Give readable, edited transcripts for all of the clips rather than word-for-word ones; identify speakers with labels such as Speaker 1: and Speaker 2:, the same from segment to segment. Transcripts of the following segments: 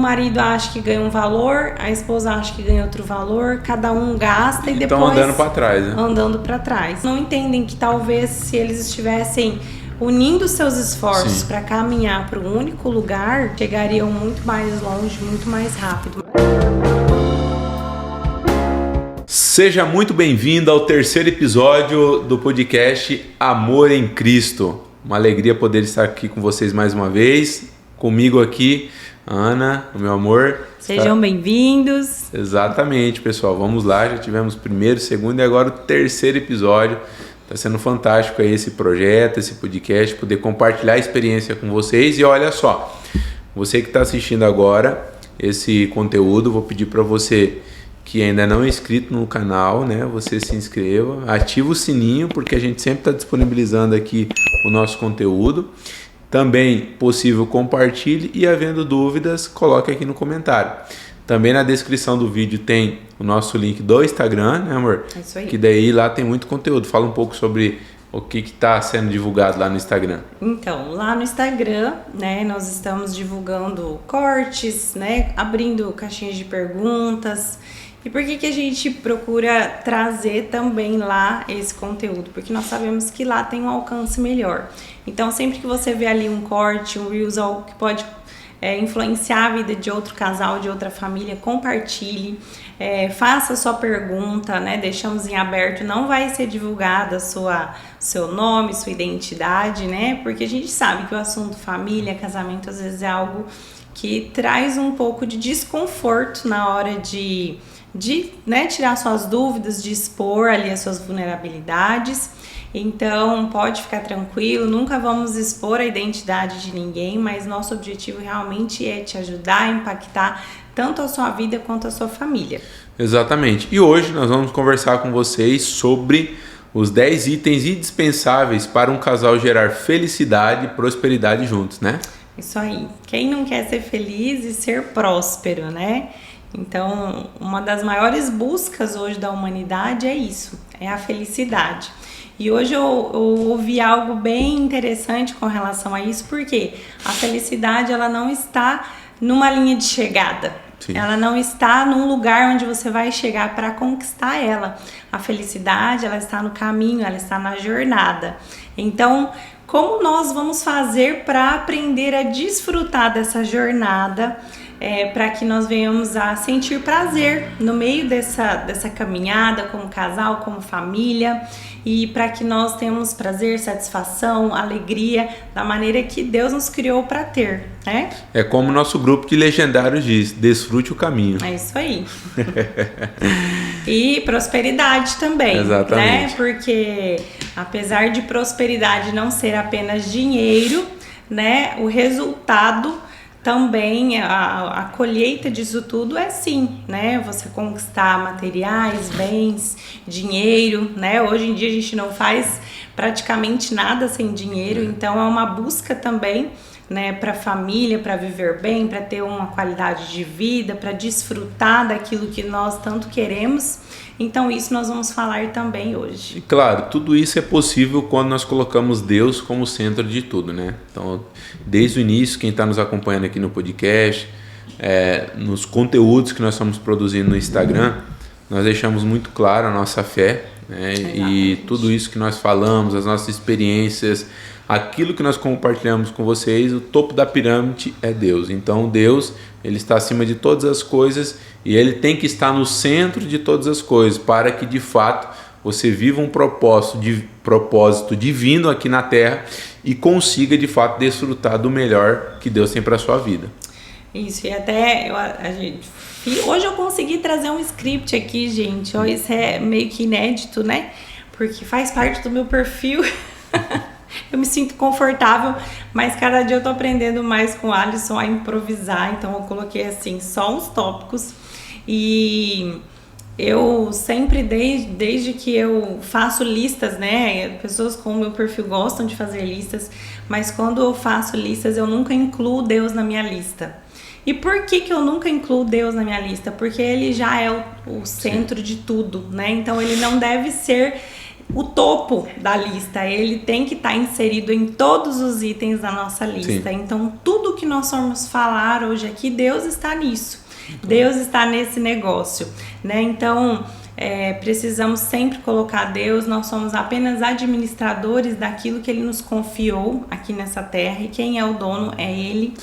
Speaker 1: marido acha que ganha um valor, a esposa acha que ganha outro valor, cada um gasta e depois...
Speaker 2: Estão andando para trás, né?
Speaker 1: Andando para trás. Não entendem que talvez se eles estivessem unindo seus esforços para caminhar para um único lugar, chegariam muito mais longe, muito mais rápido.
Speaker 2: Seja muito bem-vindo ao terceiro episódio do podcast Amor em Cristo. Uma alegria poder estar aqui com vocês mais uma vez. Comigo aqui, Ana, o meu amor.
Speaker 1: Sejam bem-vindos.
Speaker 2: Exatamente, pessoal. Vamos lá, já tivemos o primeiro, segundo e agora o terceiro episódio. Está sendo fantástico aí esse projeto, esse podcast, poder compartilhar a experiência com vocês. E olha só, você que está assistindo agora esse conteúdo, vou pedir para você que ainda não é inscrito no canal, né? Você se inscreva, ativa o sininho, porque a gente sempre está disponibilizando aqui o nosso conteúdo. Também, possível, compartilhe e, havendo dúvidas, coloque aqui no comentário. Também na descrição do vídeo tem o nosso link do Instagram, né, amor?
Speaker 1: É isso aí.
Speaker 2: Que daí lá tem muito conteúdo. Fala um pouco sobre o que está sendo divulgado lá no Instagram.
Speaker 1: Então, lá no Instagram, né, nós estamos divulgando cortes, né, abrindo caixinhas de perguntas. E por que a gente procura trazer também lá esse conteúdo? Porque nós sabemos que lá tem um alcance melhor. Então, sempre que você vê ali um corte, um Reels, algo que pode influenciar a vida de outro casal, de outra família, compartilhe, faça a sua pergunta, né? Deixamos em aberto, não vai ser divulgada seu nome, sua identidade, né? Porque a gente sabe que o assunto família, casamento, às vezes é algo que traz um pouco de desconforto na hora de né, tirar suas dúvidas, de expor ali as suas vulnerabilidades. Então pode ficar tranquilo, nunca vamos expor a identidade de ninguém, mas nosso objetivo realmente é te ajudar a impactar tanto a sua vida quanto a sua família.
Speaker 2: Exatamente. E hoje nós vamos conversar com vocês sobre os 10 itens indispensáveis para um casal gerar felicidade e prosperidade juntos, né?
Speaker 1: Isso aí. Quem não quer ser feliz e ser próspero, né? Então, uma das maiores buscas hoje da humanidade é isso, é a felicidade. E hoje eu ouvi algo bem interessante com relação a isso, porque a felicidade ela não está numa linha de chegada. Sim. Ela não está num lugar onde você vai chegar para conquistar ela. A felicidade ela está no caminho, ela está na jornada. Então, como nós vamos fazer para aprender a desfrutar dessa jornada? Para que nós venhamos a sentir prazer no meio dessa caminhada como casal, como família, e para que nós tenhamos prazer, satisfação, alegria da maneira que Deus nos criou para ter, né? É
Speaker 2: como o nosso grupo de legendários diz, desfrute o caminho.
Speaker 1: É isso aí. E prosperidade também,
Speaker 2: exatamente,
Speaker 1: né? Porque apesar de prosperidade não ser apenas dinheiro, né? O resultado também, a colheita disso tudo é sim, né? Você conquistar materiais, bens, dinheiro, né? Hoje em dia a gente não faz praticamente nada sem dinheiro, então é uma busca também, né? Para a família, para viver bem, para ter uma qualidade de vida, para desfrutar daquilo que nós tanto queremos. Então isso nós vamos falar também hoje.
Speaker 2: E claro, tudo isso é possível quando nós colocamos Deus como centro de tudo, né? Então, desde o início, quem está nos acompanhando aqui no podcast, nos conteúdos que nós estamos produzindo no Instagram, nós deixamos muito claro a nossa fé, né? E tudo isso que nós falamos, as nossas experiências, aquilo que nós compartilhamos com vocês, o topo da pirâmide é Deus. Então Deus, ele está acima de todas as coisas e ele tem que estar no centro de todas as coisas para que de fato você viva um propósito divino aqui na Terra e consiga de fato desfrutar do melhor que Deus tem para a sua vida.
Speaker 1: Isso, e até hoje eu consegui trazer um script aqui, gente. Isso é meio que inédito, né? Porque faz parte do meu perfil. Eu me sinto confortável, mas cada dia eu tô aprendendo mais com o Alisson a improvisar. Então eu coloquei assim, só uns tópicos. E eu sempre, desde que eu faço listas, né? Pessoas com o meu perfil gostam de fazer listas, mas quando eu faço listas, eu nunca incluo Deus na minha lista. E por que eu nunca incluo Deus na minha lista? Porque ele já é o centro de tudo, né? Então ele não deve ser o topo da lista, ele tem que estar inserido em todos os itens da nossa lista. Sim. Então, tudo que nós formos falar hoje aqui, Deus está nisso. Deus está nesse negócio, né? Então, precisamos sempre colocar Deus. Nós somos apenas administradores daquilo que Ele nos confiou aqui nessa terra, e quem é o dono é Ele,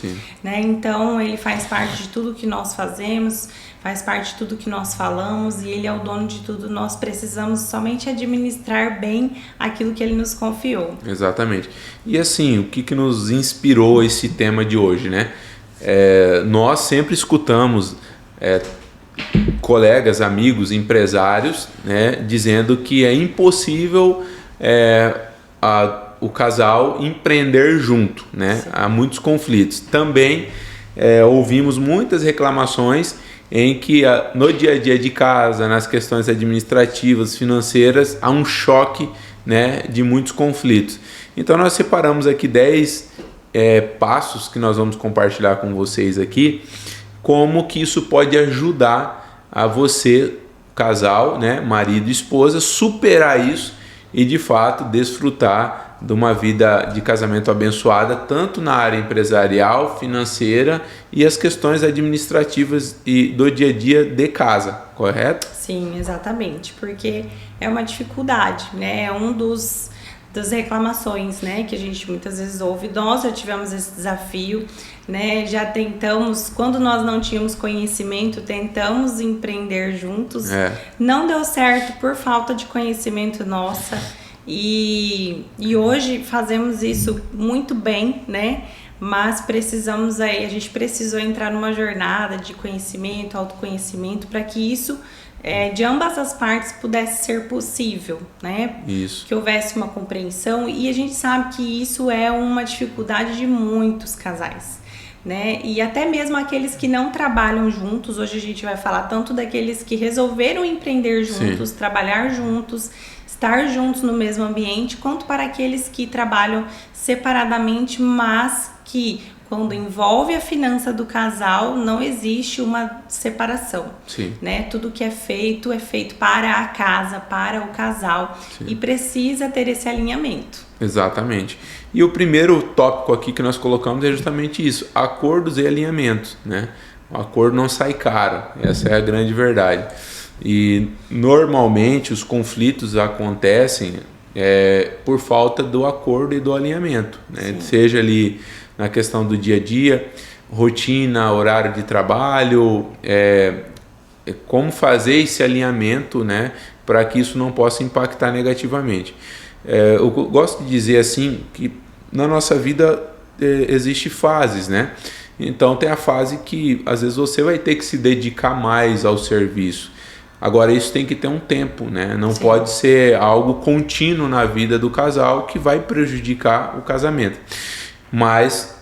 Speaker 1: né? Então, Ele faz parte de tudo que nós fazemos, faz parte de tudo que nós falamos, e Ele é o dono de tudo. Nós precisamos somente administrar bem aquilo que Ele nos confiou.
Speaker 2: Exatamente. E assim, o que nos inspirou esse tema de hoje, né? Nós sempre escutamos colegas, amigos, empresários, né, dizendo que é impossível o casal empreender junto, né? Há muitos conflitos. Também ouvimos muitas reclamações em que no dia a dia de casa, nas questões administrativas, financeiras, há um choque, né, de muitos conflitos. Então nós separamos aqui 10 passos que nós vamos compartilhar com vocês aqui, como que isso pode ajudar a você, casal, né, marido e esposa, superar isso e de fato desfrutar de uma vida de casamento abençoada, tanto na área empresarial, financeira e as questões administrativas e do dia a dia de casa, correto?
Speaker 1: Sim, exatamente, porque é uma dificuldade, né? É um das reclamações, né, que a gente muitas vezes ouve. Nós já tivemos esse desafio, né, já tentamos, quando nós não tínhamos conhecimento, tentamos empreender juntos, não deu certo por falta de conhecimento nossa, e hoje fazemos isso muito bem, né, mas precisamos a gente precisou entrar numa jornada de conhecimento, autoconhecimento, para que isso de ambas as partes pudesse ser possível, né?
Speaker 2: Isso.
Speaker 1: Que houvesse uma compreensão, e a gente sabe que isso é uma dificuldade de muitos casais, né? E até mesmo aqueles que não trabalham juntos. Hoje a gente vai falar tanto daqueles que resolveram empreender juntos, trabalhar juntos, estar juntos no mesmo ambiente, quanto para aqueles que trabalham separadamente, mas que quando envolve a finança do casal, não existe uma separação, né? Tudo que é feito para a casa, para o casal, e precisa ter esse alinhamento.
Speaker 2: Exatamente. E o primeiro tópico aqui que nós colocamos é justamente isso: acordos e alinhamentos, né? O acordo não sai caro, essa é a grande verdade. E normalmente os conflitos acontecem por falta do acordo e do alinhamento, né? Seja ali na questão do dia a dia, rotina, horário de trabalho, como fazer esse alinhamento, né, para que isso não possa impactar negativamente. Eu gosto de dizer assim que na nossa vida existe fases, né? Então tem a fase que às vezes você vai ter que se dedicar mais ao serviço. Agora isso tem que ter um tempo, né? Não pode ser algo contínuo na vida do casal que vai prejudicar o casamento. Mas,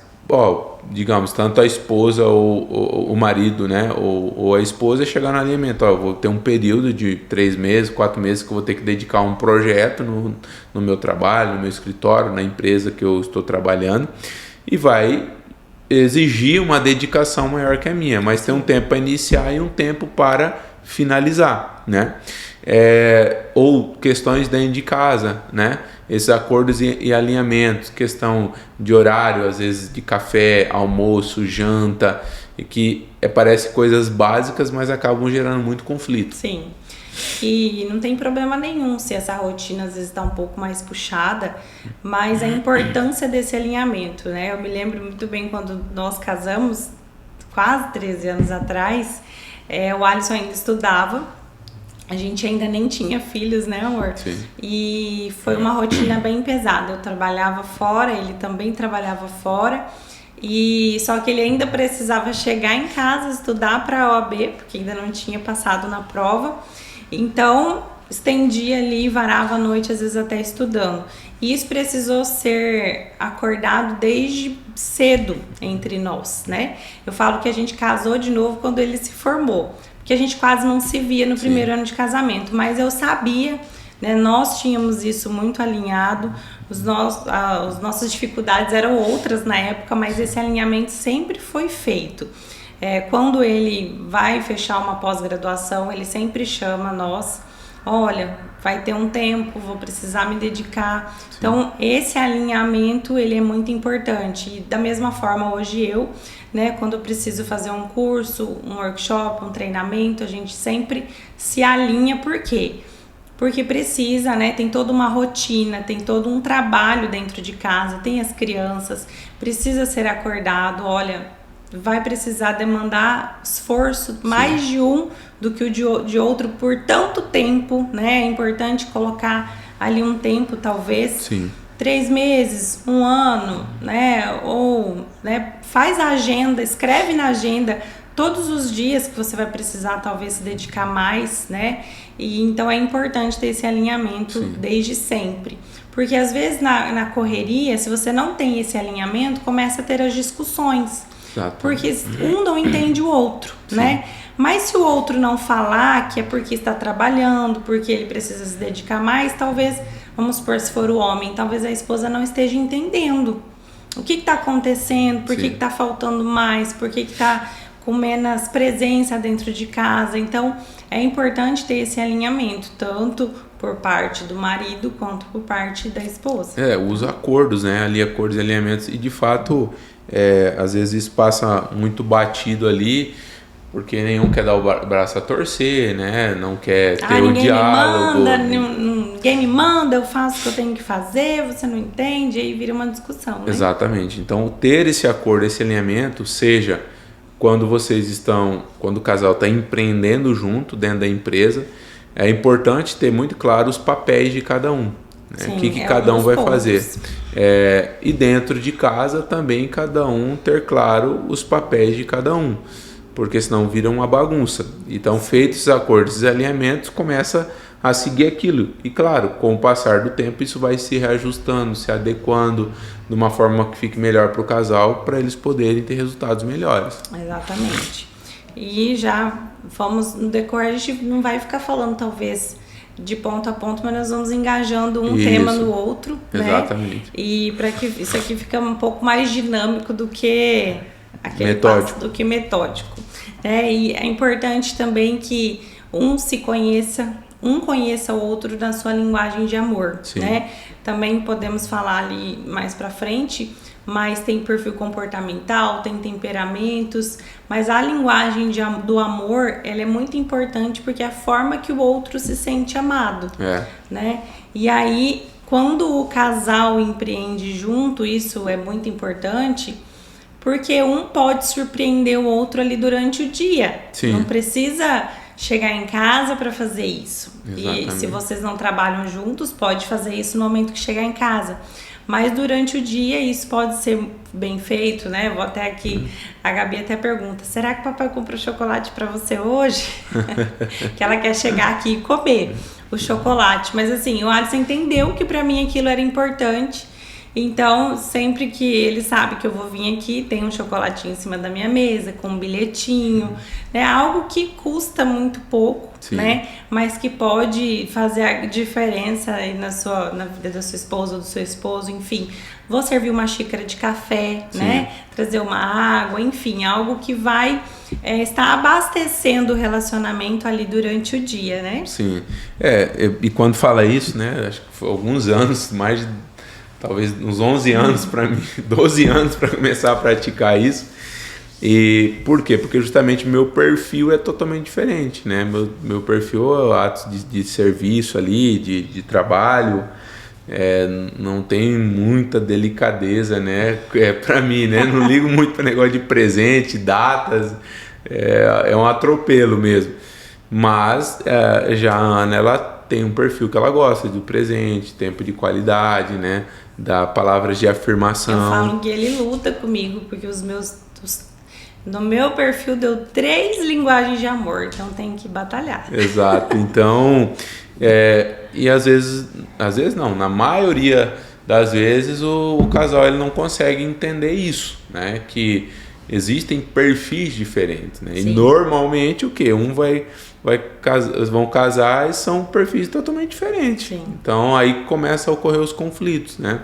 Speaker 2: digamos, tanto a esposa ou o marido, né, ou a esposa chegar no alinhamento, eu vou ter um período de 3 meses, 4 meses que eu vou ter que dedicar a um projeto no meu trabalho, no meu escritório, na empresa que eu estou trabalhando, e vai exigir uma dedicação maior que a minha, mas tem um tempo para iniciar e um tempo para finalizar, né? Ou questões dentro de casa, né? Esses acordos e alinhamentos, questão de horário, às vezes de café, almoço, janta, e que parece coisas básicas, mas acabam gerando muito conflito.
Speaker 1: Sim, e não tem problema nenhum se essa rotina às vezes está um pouco mais puxada, mas a importância desse alinhamento, né? Eu me lembro muito bem quando nós casamos, quase 13 anos atrás, o Alisson ainda estudava. A gente ainda nem tinha filhos, né, amor?
Speaker 2: Sim.
Speaker 1: E foi uma rotina bem pesada. Eu trabalhava fora, ele também trabalhava fora. E só que ele ainda precisava chegar em casa, estudar para a OAB, porque ainda não tinha passado na prova. Então, estendia ali, varava a noite, às vezes até estudando. E isso precisou ser acordado desde cedo entre nós, né? Eu falo que a gente casou de novo quando ele se formou, que a gente quase não se via no primeiro ano de casamento, mas eu sabia, né, nós tínhamos isso muito alinhado, as nossas dificuldades eram outras na época, mas esse alinhamento sempre foi feito. Quando ele vai fechar uma pós-graduação, ele sempre chama nós, olha, vai ter um tempo, vou precisar me dedicar. Sim. Então, esse alinhamento, ele é muito importante. E da mesma forma, hoje eu, né, quando eu preciso fazer um curso, um workshop, um treinamento, a gente sempre se alinha. Por quê? Porque precisa, né? Tem toda uma rotina, tem todo um trabalho dentro de casa, tem as crianças, precisa ser acordado, olha, vai precisar demandar esforço, mais de um do que o de outro por tanto tempo, né? É importante colocar ali um tempo, talvez, 3 meses, 1 ano, né? Ou, né, faz a agenda, escreve na agenda todos os dias que você vai precisar, talvez, se dedicar mais, né? E então é importante ter esse alinhamento desde sempre. Porque às vezes na correria, se você não tem esse alinhamento, começa a ter as discussões. Exatamente. Porque um não entende o outro, né? Mas se o outro não falar que é porque está trabalhando, porque ele precisa se dedicar mais, talvez, vamos supor, se for o homem, talvez a esposa não esteja entendendo o que está acontecendo, por que está faltando mais, por que está com menos presença dentro de casa. Então, é importante ter esse alinhamento, tanto por parte do marido quanto por parte da esposa.
Speaker 2: Os acordos, né? Ali, acordos e alinhamentos. E, de fato, às vezes isso passa muito batido ali, porque nenhum quer dar o braço a torcer, né? Não quer ter o diálogo.
Speaker 1: Ninguém me manda, eu faço o que eu tenho que fazer, você não entende, aí vira uma discussão, né?
Speaker 2: Exatamente. Então, ter esse acordo, esse alinhamento, seja quando o casal está empreendendo junto dentro da empresa, é importante ter muito claro os papéis de cada um, né? O que cada um vai fazer. E dentro de casa também cada um ter claro os papéis de cada um, porque senão vira uma bagunça. Então, feitos os acordos e alinhamentos, começa a seguir aquilo. E claro, com o passar do tempo, isso vai se reajustando, se adequando de uma forma que fique melhor para o casal, para eles poderem ter resultados melhores.
Speaker 1: Exatamente. E já vamos, no decorrer, a gente não vai ficar falando talvez de ponto a ponto, mas nós vamos engajando um tema no outro,
Speaker 2: exatamente, né?
Speaker 1: E para que isso aqui fique um pouco mais dinâmico do que metódico. E é importante também que um conheça o outro na sua linguagem de amor, né? Também podemos falar ali mais pra frente, mas tem perfil comportamental, tem temperamentos, mas a linguagem do amor, ela é muito importante porque é a forma que o outro se sente amado, né? E aí, quando o casal empreende junto, isso é muito importante, porque um pode surpreender o outro ali durante o dia. Não precisa chegar em casa para fazer isso. Exatamente. E se vocês não trabalham juntos, pode fazer isso no momento que chegar em casa. Mas durante o dia isso pode ser bem feito, né? Vou até aqui, a Gabi até pergunta, será que o papai comprou chocolate para você hoje? Que ela quer chegar aqui e comer o chocolate. Mas assim, o Alisson entendeu que para mim aquilo era importante. Então, sempre que ele sabe que eu vou vir aqui, tem um chocolatinho em cima da minha mesa, com um bilhetinho, né? Algo que custa muito pouco, né? Mas que pode fazer a diferença aí na vida da sua esposa ou do seu esposo, enfim. Vou servir uma xícara de café, né? Trazer uma água, enfim, algo que vai estar abastecendo o relacionamento ali durante o dia, né?
Speaker 2: Sim. E quando fala isso, né? Acho que foi alguns anos, talvez uns 11 anos para mim, 12 anos para começar a praticar isso. E por quê? Porque justamente meu perfil é totalmente diferente, né? Meu perfil é atos de serviço ali, de trabalho, não tem muita delicadeza, né? Para mim, né? Não ligo muito para negócio de presente, datas, é um atropelo mesmo. Mas já a Ana, ela tem um perfil que ela gosta do presente, tempo de qualidade, né? Da palavras de afirmação.
Speaker 1: Eu falo que ele luta comigo, porque no meu perfil deu 3 linguagens de amor, então tem que batalhar.
Speaker 2: Exato. Então, e às vezes não, na maioria das vezes o casal ele não consegue entender isso, né? Que existem perfis diferentes, né? E normalmente o quê? Vão casar e são perfis totalmente diferentes. Então aí começa a ocorrer os conflitos, né?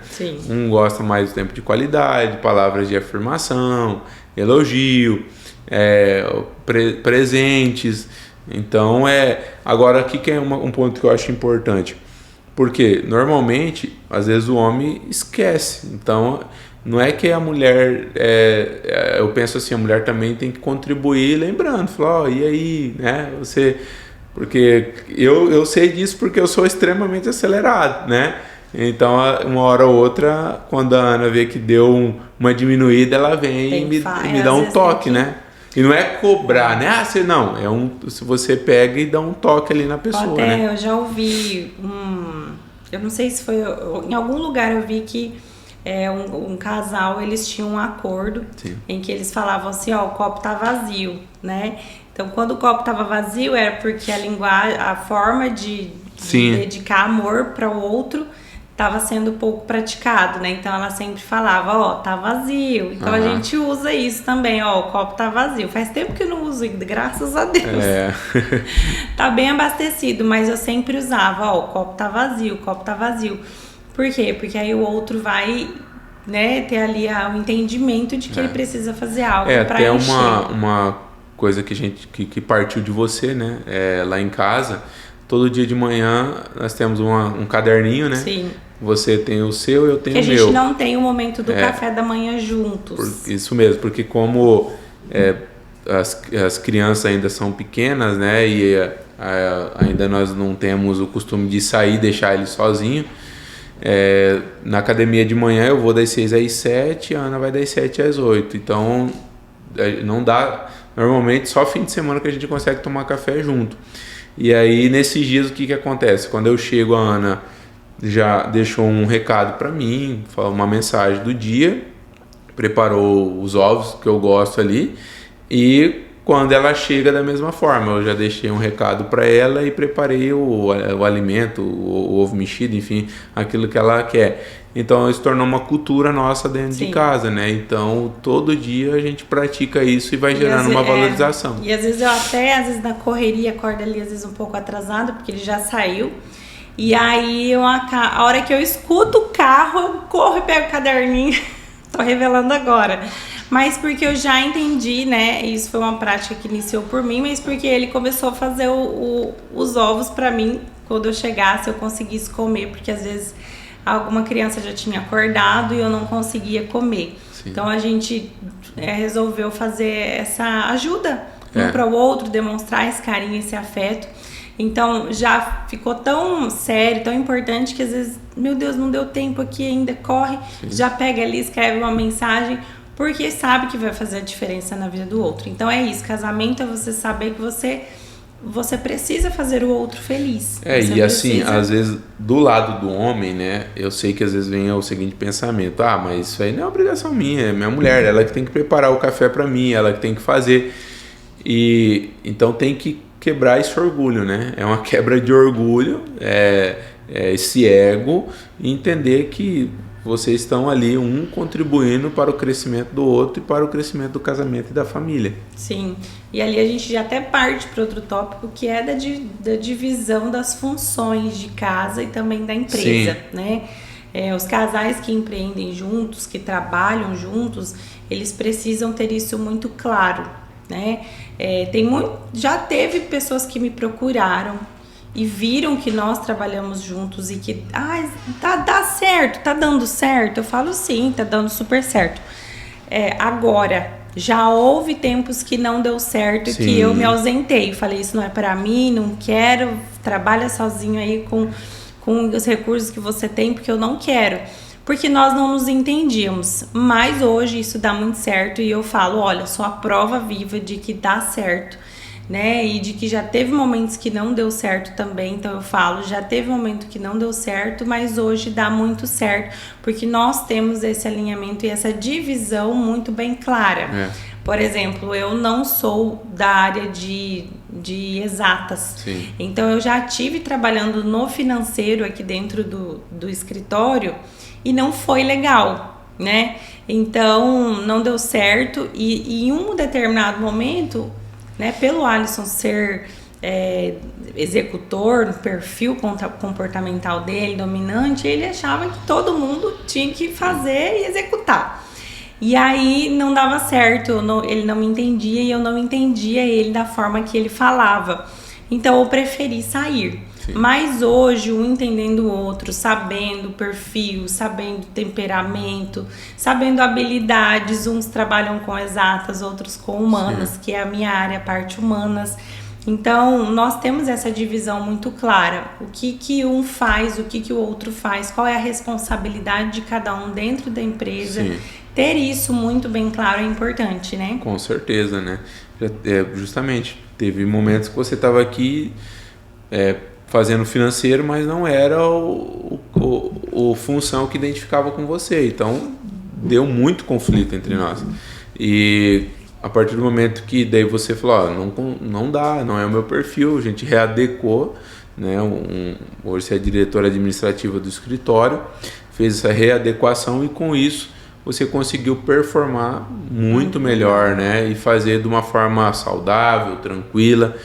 Speaker 2: Um gosta mais do tempo de qualidade, palavras de afirmação, elogio, presentes, Então, agora aqui que é um ponto que eu acho importante. Porque, normalmente, às vezes o homem esquece. Então, não é que a mulher... eu penso assim, a mulher também tem que contribuir lembrando. Falar, e aí, né? Porque eu sei disso porque eu sou extremamente acelerado, né? Então, uma hora ou outra, quando a Ana vê que deu uma diminuída, ela vem e me dá um toque, né? E não é cobrar, né? Se você pega e dá um toque ali na pessoa, né?
Speaker 1: Eu já ouvi eu não sei se foi... Em algum lugar eu vi que um casal, eles tinham um acordo. Sim. Em que eles falavam assim, o copo tá vazio, né? Então, quando o copo tava vazio, era porque a forma de dedicar amor para o outro estava sendo pouco praticado, né? Então ela sempre falava, tá vazio. Então a gente usa isso também, o copo tá vazio. Faz tempo que eu não uso, graças a Deus. Tá bem abastecido, mas eu sempre usava, o copo tá vazio, o copo tá vazio. Por quê? Porque aí o outro vai, né, ter ali o entendimento de que ele precisa fazer algo para encher.
Speaker 2: Até uma coisa que partiu de você, né? Lá em casa, todo dia de manhã nós temos um caderninho, né?
Speaker 1: Sim.
Speaker 2: Você tem o seu, eu tenho o meu.
Speaker 1: Porque a gente não tem o momento do café da manhã juntos.
Speaker 2: Isso mesmo, porque como as crianças ainda são pequenas, né? E ainda nós não temos o costume de sair e deixar eles sozinhos. Na academia de manhã eu vou das 6 às 7, a Ana vai das 7 às 8. Então não dá... Normalmente só fim de semana que a gente consegue tomar café junto. E aí nesses dias o que acontece? Quando eu chego, a Ana já deixou um recado para mim, falou uma mensagem do dia, preparou os ovos que eu gosto ali, e quando ela chega da mesma forma, eu já deixei um recado para ela e preparei o alimento, o ovo mexido, enfim, aquilo que ela quer. Então isso tornou uma cultura nossa dentro de casa, né? Então todo dia a gente pratica isso e vai gerando uma valorização.
Speaker 1: E às vezes eu às vezes na correria acordo ali às vezes um pouco atrasado, porque ele já saiu. E aí a hora que eu escuto o carro, eu corro e pego o caderninho. Tô revelando agora. Mas porque eu já entendi, né? Isso foi uma prática que iniciou por mim, mas porque ele começou a fazer os ovos pra mim quando eu chegasse, eu conseguisse comer, porque às vezes alguma criança já tinha acordado e eu não conseguia comer. Sim. Então a gente resolveu fazer essa ajuda um para o outro, demonstrar esse carinho, esse afeto. Então já ficou tão sério, tão importante que às vezes, meu Deus, não deu tempo aqui ainda, corre, já pega ali, escreve uma mensagem, porque sabe que vai fazer a diferença na vida do outro. Então é isso, casamento é você saber que você precisa fazer o outro feliz.
Speaker 2: E assim, às vezes, do lado do homem, né, eu sei que às vezes vem o seguinte pensamento, mas isso aí não é obrigação minha, é minha mulher, ela que tem que preparar o café para mim, ela que tem que fazer. E então tem que quebrar esse orgulho, né? É uma quebra de orgulho, esse ego, e entender que vocês estão ali, um contribuindo para o crescimento do outro e para o crescimento do casamento e da família.
Speaker 1: Sim, e ali a gente já até parte para outro tópico, que é da divisão das funções de casa e também da empresa, né? Os casais que empreendem juntos, que trabalham juntos, eles precisam ter isso muito claro, né? Já teve pessoas que me procuraram e viram que nós trabalhamos juntos e que dá certo, tá dando certo. Eu falo sim, tá dando super certo. Agora, já houve tempos que não deu certo e que eu me ausentei. Falei, isso não é pra mim, não quero, trabalha sozinho aí com os recursos que você tem, porque eu não quero. Porque nós não nos entendíamos, mas hoje isso dá muito certo e eu falo, olha, sou a prova viva de que dá certo, né? E de que já teve momentos que não deu certo também, então eu falo, já teve momento que não deu certo, mas hoje dá muito certo, porque nós temos esse alinhamento e essa divisão muito bem clara. Por exemplo, eu não sou da área de exatas. Sim. Então eu já estive trabalhando no financeiro aqui dentro do escritório e não foi legal, né? Então não deu certo e em um determinado momento, né, pelo Alisson ser executor, no perfil comportamental dele, dominante, ele achava que todo mundo tinha que fazer e executar. E aí não dava certo, ele não me entendia e eu não entendia ele da forma que ele falava. Então eu preferi sair.
Speaker 2: Sim.
Speaker 1: Mas hoje, um entendendo o outro, sabendo o perfil, sabendo o temperamento, sabendo habilidades, uns trabalham com exatas, outros com humanas,
Speaker 2: Sim.
Speaker 1: que é a minha área, a parte humanas. Então, nós temos essa divisão muito clara. O que um faz, o que o outro faz, qual é a responsabilidade de cada um dentro da empresa.
Speaker 2: Sim.
Speaker 1: Ter isso muito bem claro é importante, né?
Speaker 2: Com certeza, né? Justamente, teve momentos que você estava aqui fazendo financeiro, mas não era o função que identificava com você. Então, deu muito conflito entre nós. E a partir do momento que daí você falou, não dá, não é o meu perfil, a gente readequou, né? Hoje você é diretora administrativa do escritório, fez essa readequação e com isso você conseguiu performar muito melhor, né? E fazer de uma forma saudável, tranquila.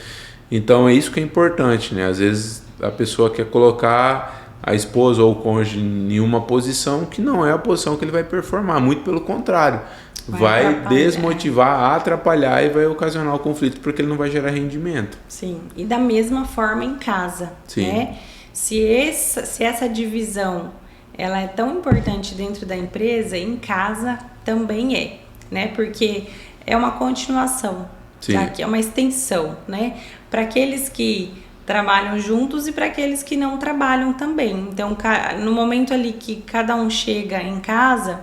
Speaker 2: Então é isso que é importante, né? Às vezes a pessoa quer colocar a esposa ou o cônjuge em uma posição que não é a posição que ele vai performar, muito pelo contrário. Vai desmotivar, atrapalhar e vai ocasionar o conflito porque ele não vai gerar rendimento.
Speaker 1: Sim, e da mesma forma em casa,
Speaker 2: Sim.
Speaker 1: Né? Se essa divisão ela é tão importante dentro da empresa, em casa também é, né? Porque é uma continuação, tá? É uma extensão, né? Para aqueles que trabalham juntos e para aqueles que não trabalham também. Então, no momento ali que cada um chega em casa,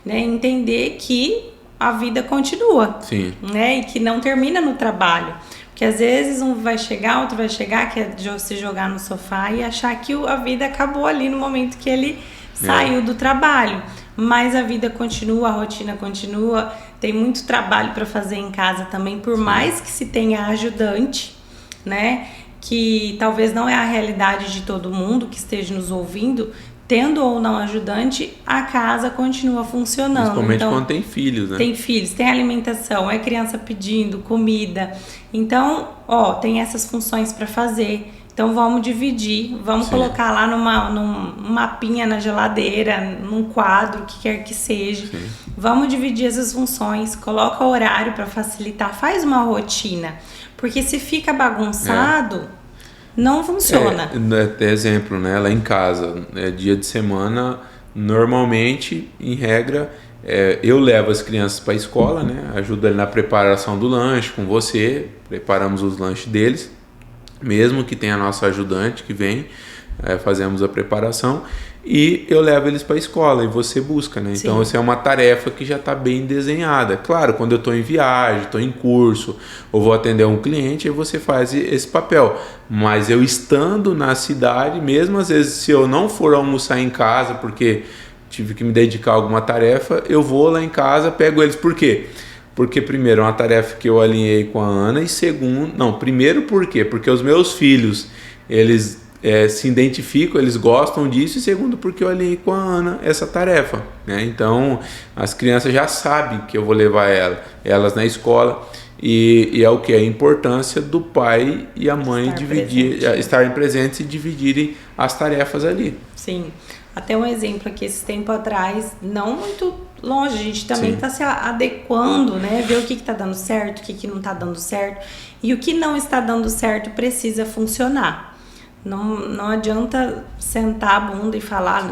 Speaker 1: né, entender que a vida continua,
Speaker 2: Sim.
Speaker 1: né? E que não termina no trabalho. Porque às vezes um vai chegar, outro vai chegar, quer se jogar no sofá e achar que a vida acabou ali no momento que ele saiu do trabalho. Mas a vida continua, a rotina continua, tem muito trabalho para fazer em casa também, por mais que se tenha ajudante, né? Que talvez não é a realidade de todo mundo que esteja nos ouvindo, tendo ou não ajudante, a casa continua funcionando.
Speaker 2: Principalmente
Speaker 1: então,
Speaker 2: quando tem filhos, né?
Speaker 1: Tem filhos, tem alimentação, é criança pedindo comida. Então, tem essas funções para fazer. Então vamos dividir, vamos colocar lá num mapinha na geladeira, num quadro, o que quer que seja. Sim. Vamos dividir essas funções, coloca horário para facilitar, faz uma rotina. Porque se fica bagunçado, não funciona.
Speaker 2: Até exemplo, né? Lá em casa, dia de semana, normalmente, em regra, eu levo as crianças para a escola, né? Ajudo ali na preparação do lanche com você, preparamos os lanches deles. Mesmo que tenha a nossa ajudante que vem, fazemos a preparação e eu levo eles para a escola e você busca, né? Então, essa é uma tarefa que já está bem desenhada. Claro, quando eu estou em viagem, estou em curso ou vou atender um cliente, aí você faz esse papel. Mas eu estando na cidade, mesmo às vezes se eu não for almoçar em casa porque tive que me dedicar a alguma tarefa, eu vou lá em casa, pego eles. Por quê? Porque primeiro é uma tarefa que eu alinhei com a Ana e primeiro por quê? Porque os meus filhos, eles se identificam, eles gostam disso e segundo porque eu alinhei com a Ana essa tarefa, né? Então as crianças já sabem que eu vou levar elas na escola e é o que? A importância do pai e a mãe estarem presentes e dividirem as tarefas ali.
Speaker 1: Sim, até um exemplo aqui, esse tempo atrás, não muito longe, a gente também está se adequando, né? Ver o que está dando certo, o que não está dando certo. E o que não está dando certo precisa funcionar. Não adianta sentar a bunda e falar,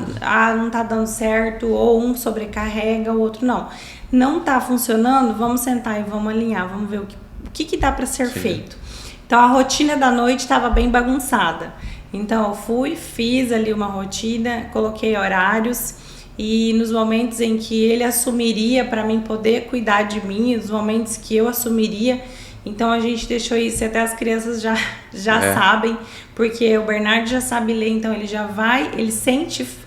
Speaker 1: não está dando certo, ou um sobrecarrega, o outro não. Não está funcionando, vamos sentar e vamos alinhar, vamos ver o que dá para ser feito. Então a rotina da noite estava bem bagunçada. Então eu fiz ali uma rotina, coloquei horários. E nos momentos em que ele assumiria para mim poder cuidar de mim, nos momentos que eu assumiria, então a gente deixou isso, até as crianças já sabem, porque o Bernardo já sabe ler, então ele já vai,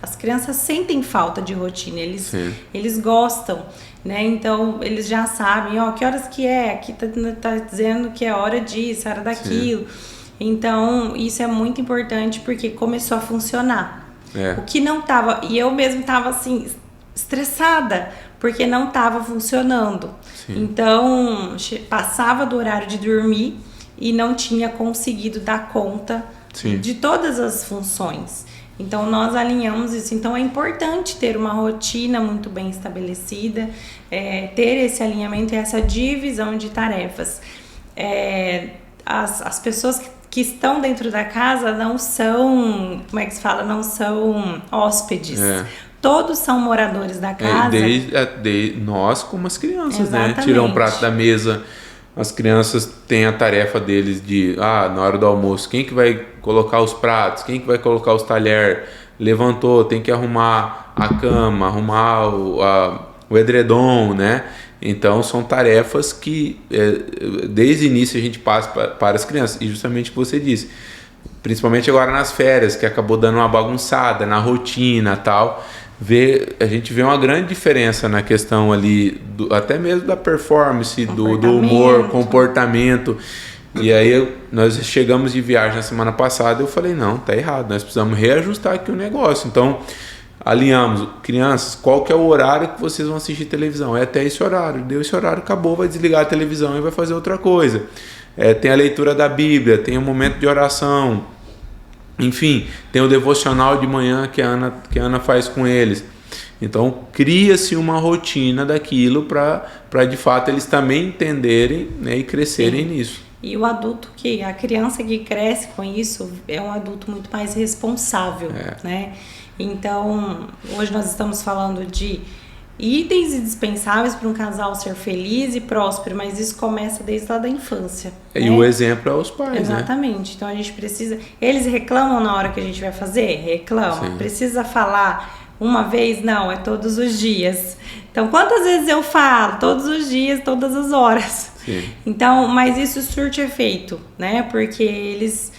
Speaker 1: as crianças sentem falta de rotina, eles gostam, né? Então eles já sabem, que horas que é, aqui tá dizendo que é hora disso, hora daquilo. Então isso é muito importante porque começou a funcionar. O que não tava, e eu mesmo tava assim, estressada, porque não tava funcionando. Então, passava do horário de dormir e não tinha conseguido dar conta de todas as funções. Então nós alinhamos isso. Então é importante ter uma rotina muito bem estabelecida, ter esse alinhamento e essa divisão de tarefas. As pessoas que estão dentro da casa não são, como é que se fala? Não são hóspedes. Todos são moradores da casa.
Speaker 2: Nós como as crianças,
Speaker 1: Exatamente.
Speaker 2: né? Tiram um prato da mesa. As crianças têm a tarefa deles de, na hora do almoço, quem que vai colocar os pratos, quem que vai colocar os talheres, levantou, tem que arrumar a cama, arrumar o edredom, né? Então são tarefas que desde o início a gente passa para as crianças, e justamente o que você disse, principalmente agora nas férias, que acabou dando uma bagunçada na rotina e tal. A gente vê uma grande diferença na questão ali, até mesmo da performance, do humor, comportamento. E aí nós chegamos de viagem na semana passada e eu falei, não, tá errado, nós precisamos reajustar aqui o negócio. Então, alinhamos, crianças, qual que é o horário que vocês vão assistir televisão? É até esse horário, deu esse horário, acabou, vai desligar a televisão e vai fazer outra coisa. Tem a leitura da Bíblia, tem o momento de oração. Enfim, tem o devocional de manhã que a Ana faz com eles. Então, cria-se uma rotina daquilo para de fato eles também entenderem, né, e crescerem nisso.
Speaker 1: E o adulto a criança que cresce com isso é um adulto muito mais responsável, né? Então, hoje nós estamos falando de itens indispensáveis para um casal ser feliz e próspero, mas isso começa desde lá da infância.
Speaker 2: E o exemplo é os pais,
Speaker 1: Exatamente.
Speaker 2: né?
Speaker 1: Então a gente precisa... Eles reclamam na hora que a gente vai fazer? Reclamam. Sim. Precisa falar uma vez? Não, é todos os dias. Então quantas vezes eu falo? Todos os dias, todas as horas.
Speaker 2: Sim.
Speaker 1: Então, mas isso surte efeito, né? Porque eles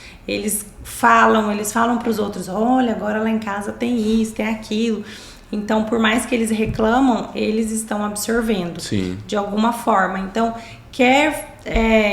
Speaker 1: falam para os outros, olha, agora lá em casa tem isso, tem aquilo. Então, por mais que eles reclamam, eles estão absorvendo.
Speaker 2: Sim.
Speaker 1: De alguma forma. Então, quer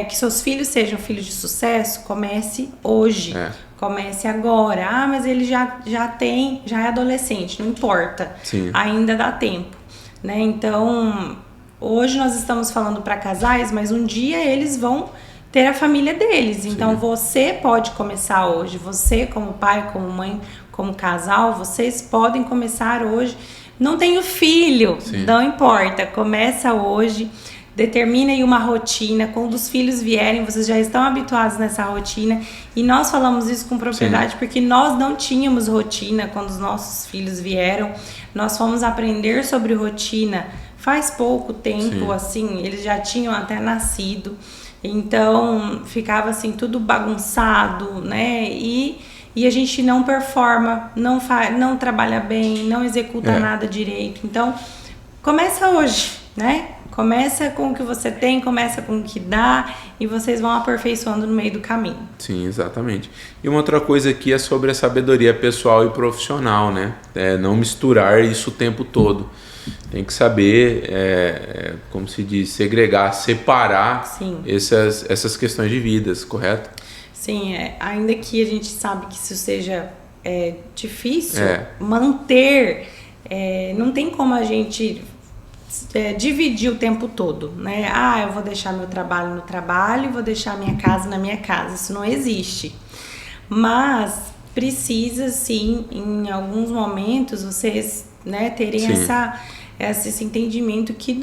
Speaker 1: que seus filhos sejam filhos de sucesso, comece hoje. Comece agora. Mas ele já é adolescente, não importa.
Speaker 2: Sim.
Speaker 1: Ainda dá tempo, né? Então, hoje nós estamos falando para casais, mas um dia eles vão ter a família deles. Então, você pode começar hoje. Você, como pai, como mãe, como casal, vocês podem começar hoje. Não tenho filho, não importa. Começa hoje, determina aí uma rotina. Quando os filhos vierem, vocês já estão habituados nessa rotina. E nós falamos isso com propriedade porque nós não tínhamos rotina quando os nossos filhos vieram. Nós fomos aprender sobre rotina faz pouco tempo, assim, eles já tinham até nascido. Então, ficava assim, tudo bagunçado, né? E a gente não performa, não trabalha bem, não executa nada direito. Então, começa hoje, né? Começa com o que você tem, começa com o que dá e vocês vão aperfeiçoando no meio do caminho.
Speaker 2: Sim, exatamente. E uma outra coisa aqui é sobre a sabedoria pessoal e profissional, né? Não misturar isso o tempo todo. Tem que saber, como se diz, segregar, separar essas questões de vidas, correto?
Speaker 1: Sim, ainda que a gente sabe que isso seja difícil, manter, não tem como a gente dividir o tempo todo, né? Eu vou deixar meu trabalho no trabalho e vou deixar minha casa na minha casa, isso não existe. Mas precisa sim, em alguns momentos, vocês, né, terem esse entendimento que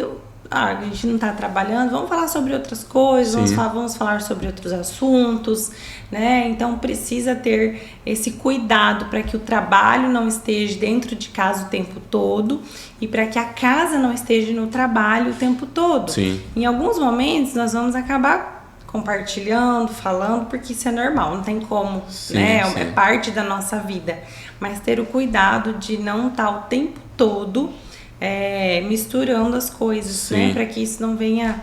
Speaker 1: a gente não está trabalhando, vamos falar sobre outras coisas, vamos falar sobre outros assuntos, né? Então precisa ter esse cuidado para que o trabalho não esteja dentro de casa o tempo todo e para que a casa não esteja no trabalho o tempo todo.
Speaker 2: Sim.
Speaker 1: Em alguns momentos nós vamos acabar compartilhando, falando, porque isso é normal, não tem como, né? É parte da nossa vida. Mas ter o cuidado de não estar o tempo todo misturando as coisas, né? Para que isso não venha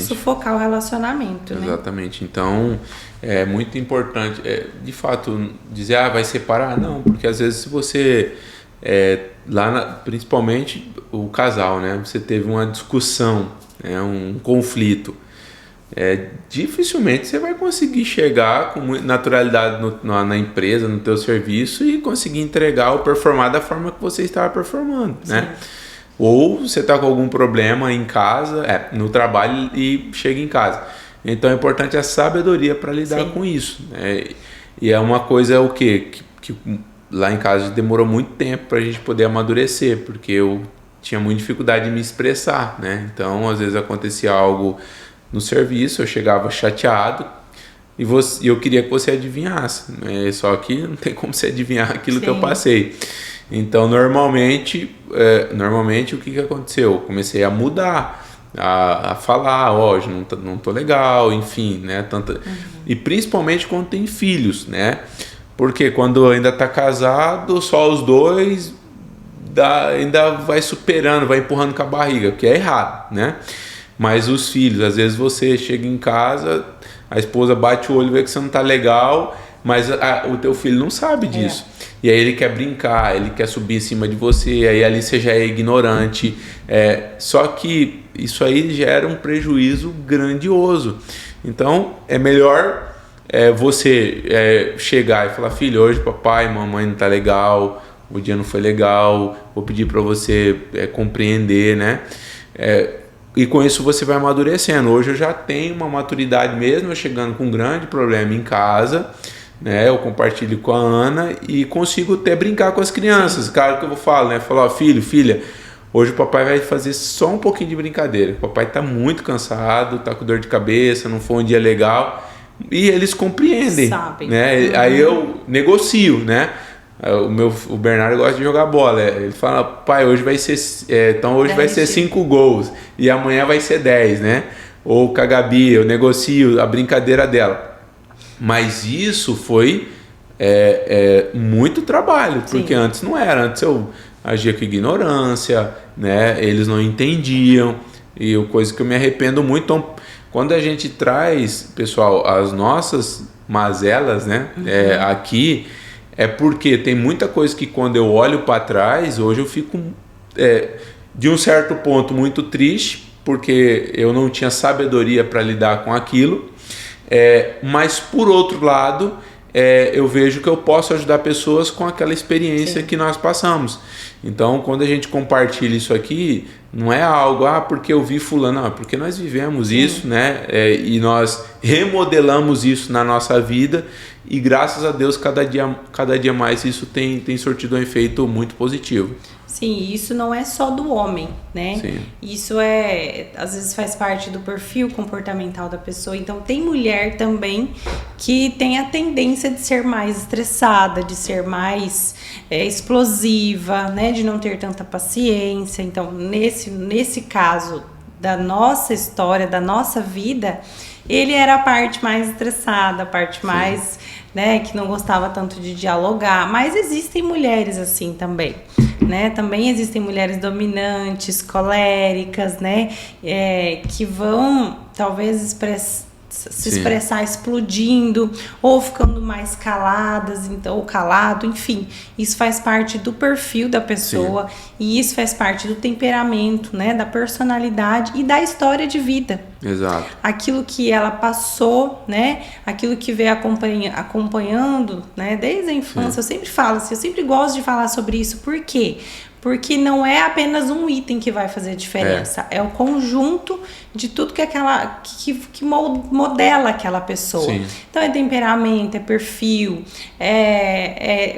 Speaker 1: sufocar o relacionamento.
Speaker 2: Exatamente. Né? Então, é muito importante, de fato, dizer, vai separar? Não, porque às vezes se você, principalmente o casal, né? Você teve uma discussão, né? Um conflito. Dificilmente você vai conseguir chegar com naturalidade na empresa, no teu serviço e conseguir entregar ou performar da forma que você estava performando, né? Ou você está com algum problema em casa, no trabalho e chega em casa. Então é importante a sabedoria para lidar com isso, né? E é uma coisa que lá em casa demorou muito tempo para a gente poder amadurecer, porque eu tinha muita dificuldade de me expressar, né? Então, às vezes acontecia algo no serviço, eu chegava chateado e eu queria que você adivinhasse, né? Só que não tem como você adivinhar aquilo que eu passei. Então, normalmente o que aconteceu? Eu comecei a mudar, a falar, hoje não tô legal, enfim, né? E principalmente quando tem filhos, né? Porque quando ainda tá casado, só os dois ainda vai superando, vai empurrando com a barriga, que é errado, né? Mas os filhos, às vezes você chega em casa, a esposa bate o olho e vê que você não tá legal, mas o teu filho não sabe disso. E aí ele quer brincar, ele quer subir em cima de você, aí ali você já é ignorante. Só que isso aí gera um prejuízo grandioso. Então é melhor você chegar e falar: filho, hoje papai, mamãe não tá legal, o dia não foi legal, vou pedir para você compreender, né? E com isso você vai amadurecendo. Hoje eu já tenho uma maturidade mesmo, eu chegando com um grande problema em casa, né? Eu compartilho com a Ana e consigo até brincar com as crianças. Claro que eu vou falar, né? Falar: filho, filha, hoje o papai vai fazer só um pouquinho de brincadeira. O papai tá muito cansado, tá com dor de cabeça, não foi um dia legal. E eles compreendem,
Speaker 1: sabem,
Speaker 2: né? Aí eu negocio, né? O Bernardo gosta de jogar bola. Ele fala: pai, hoje vai ser então hoje vai ser 5 gols e amanhã vai ser 10, né? Ou com a Gabi, eu negocio a brincadeira dela. Mas isso foi muito trabalho, porque antes não era. Antes eu agia com ignorância, né? Eles não entendiam, e coisa que eu me arrependo muito. Então, quando a gente traz, pessoal, as nossas mazelas, né? Aqui, é porque tem muita coisa que quando eu olho para trás, hoje eu fico de um certo ponto muito triste, porque eu não tinha sabedoria para lidar com aquilo. Mas por outro lado, eu vejo que eu posso ajudar pessoas com aquela experiência que nós passamos. Então, quando a gente compartilha isso aqui, não é algo, porque eu vi fulano, não, porque nós vivemos isso, né? E nós remodelamos isso na nossa vida, e graças a Deus, cada dia mais isso tem sortido um efeito muito positivo.
Speaker 1: Sim, isso não é só do homem, né?
Speaker 2: Sim.
Speaker 1: Isso às vezes faz parte do perfil comportamental da pessoa. Então, tem mulher também que tem a tendência de ser mais estressada, de ser mais explosiva, né? De não ter tanta paciência. Então, nesse caso da nossa história, da nossa vida, ele era a parte mais estressada, a parte mais, né, que não gostava tanto de dialogar. Mas existem mulheres assim também, né? Também existem mulheres dominantes, coléricas, né? Que vão talvez se expressar explodindo ou ficando mais caladas, então, ou calado, enfim. Isso faz parte do perfil da pessoa. Sim. E isso faz parte do temperamento, né? Da personalidade e da história de vida.
Speaker 2: Exato.
Speaker 1: Aquilo que ela passou, né? Aquilo que veio acompanhando, né? Desde a infância. Eu sempre falo assim, eu sempre gosto de falar sobre isso. Por quê? Porque não é apenas um item que vai fazer diferença. É o conjunto de tudo que modela aquela pessoa. Sim. Então, é temperamento, é perfil,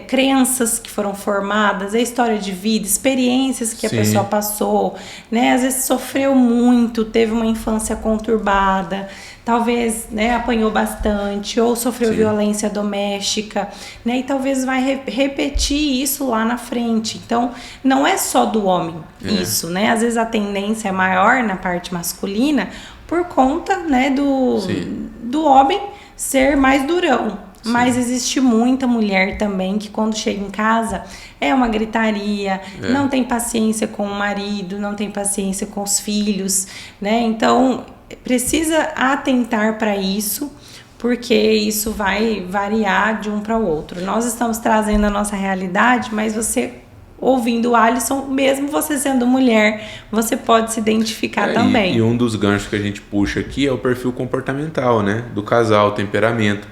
Speaker 1: crenças que foram formadas, é história de vida, experiências que a pessoa passou, né? Às vezes sofreu muito, teve uma infância conturbada, talvez, né, apanhou bastante ou sofreu violência doméstica, né, e talvez vai repetir isso lá na frente. Então, não é só do homem isso, né? Às vezes a tendência é maior na parte masculina por conta, né, do homem ser mais durão. Sim. Mas existe muita mulher também que quando chega em casa é uma gritaria, não tem paciência com o marido, não tem paciência com os filhos, né? Então, precisa atentar para isso, porque isso vai variar de um para o outro. Nós estamos trazendo a nossa realidade, mas você, ouvindo o Alisson, mesmo você sendo mulher, você pode se identificar também.
Speaker 2: E um dos ganchos que a gente puxa aqui é o perfil comportamental, né? Do casal, o temperamento.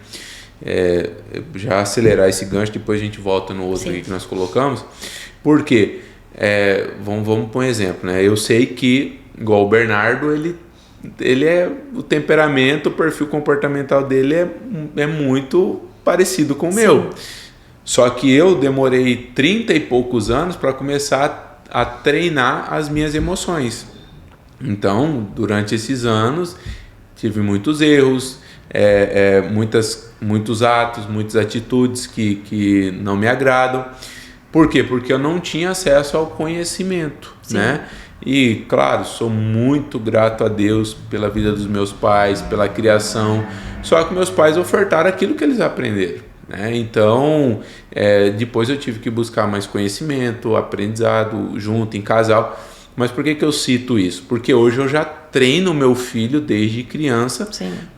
Speaker 2: Já acelerar esse gancho, depois a gente volta no outro aqui que nós colocamos. Porque, vamos por um exemplo, né? Eu sei que, igual o Bernardo, ele o temperamento, o perfil comportamental dele é muito parecido com o meu. Só que eu demorei 30 e poucos anos para começar a treinar as minhas emoções. Então, durante esses anos, tive muitos erros, muitos atos, muitas atitudes que não me agradam. Por quê? Porque eu não tinha acesso ao conhecimento, né? E, claro, sou muito grato a Deus pela vida dos meus pais, pela criação. Só que meus pais ofertaram aquilo que eles aprenderam, né? Então, depois eu tive que buscar mais conhecimento, aprendizado junto, em casal. Mas por que eu cito isso? Porque hoje eu já treino meu filho desde criança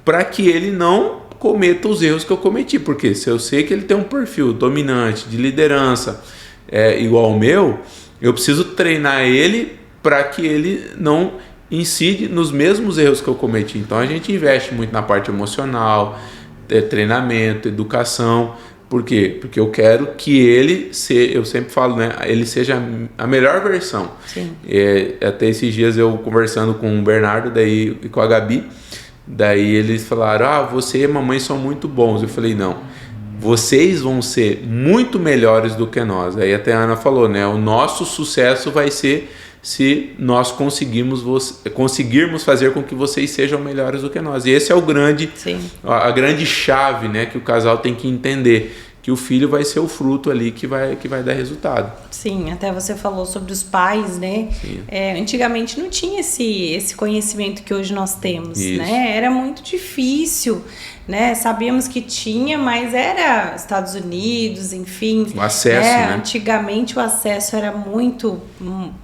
Speaker 2: para que ele não cometa os erros que eu cometi. Porque se eu sei que ele tem um perfil dominante, de liderança, igual ao meu, eu preciso treinar ele para que ele não incide nos mesmos erros que eu cometi. Então a gente investe muito na parte emocional, treinamento, educação. Por quê? Porque eu quero que ele eu sempre falo, né, ele seja a melhor versão. Até esses dias eu conversando com o Bernardo e com a Gabi, daí eles falaram, você e a mamãe são muito bons. Eu falei, não, vocês vão ser muito melhores do que nós. Aí até a Ana falou, né, o nosso sucesso vai ser se nós conseguirmos fazer com que vocês sejam melhores do que nós. E esse é a grande chave, né, que o casal tem que entender, que o filho vai ser o fruto ali que vai dar resultado.
Speaker 1: Sim, até você falou sobre os pais, né? Antigamente não tinha esse conhecimento que hoje nós temos, né? Era muito difícil, né? Sabíamos que tinha, mas era Estados Unidos, enfim.
Speaker 2: O acesso, né?
Speaker 1: Antigamente o acesso era muito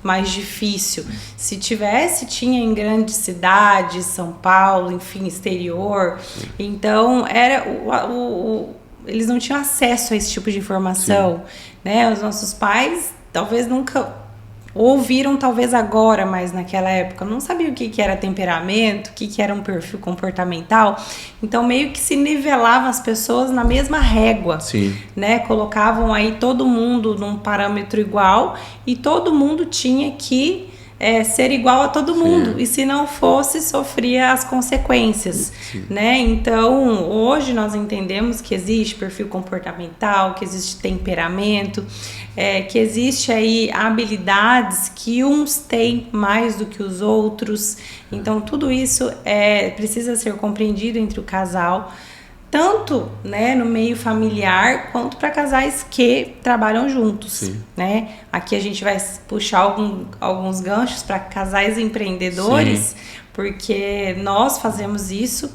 Speaker 1: mais difícil. Se tivesse, tinha em grandes cidades, São Paulo, enfim, exterior. Então, era eles não tinham acesso a esse tipo de informação, né? Os nossos pais talvez nunca ouviram, talvez agora, mas naquela época não sabiam o que era temperamento, o que era um perfil comportamental. Então meio que se nivelava as pessoas na mesma régua, né? Colocavam aí todo mundo num parâmetro igual e todo mundo tinha que ser igual a todo mundo, e se não fosse, sofria as consequências, né? Então, hoje nós entendemos que existe perfil comportamental, que existe temperamento, que existe aí habilidades que uns têm mais do que os outros. Então, tudo isso precisa ser compreendido entre o casal, tanto, né, no meio familiar quanto para casais que trabalham juntos, né? Aqui a gente vai puxar alguns ganchos para casais empreendedores, porque nós fazemos isso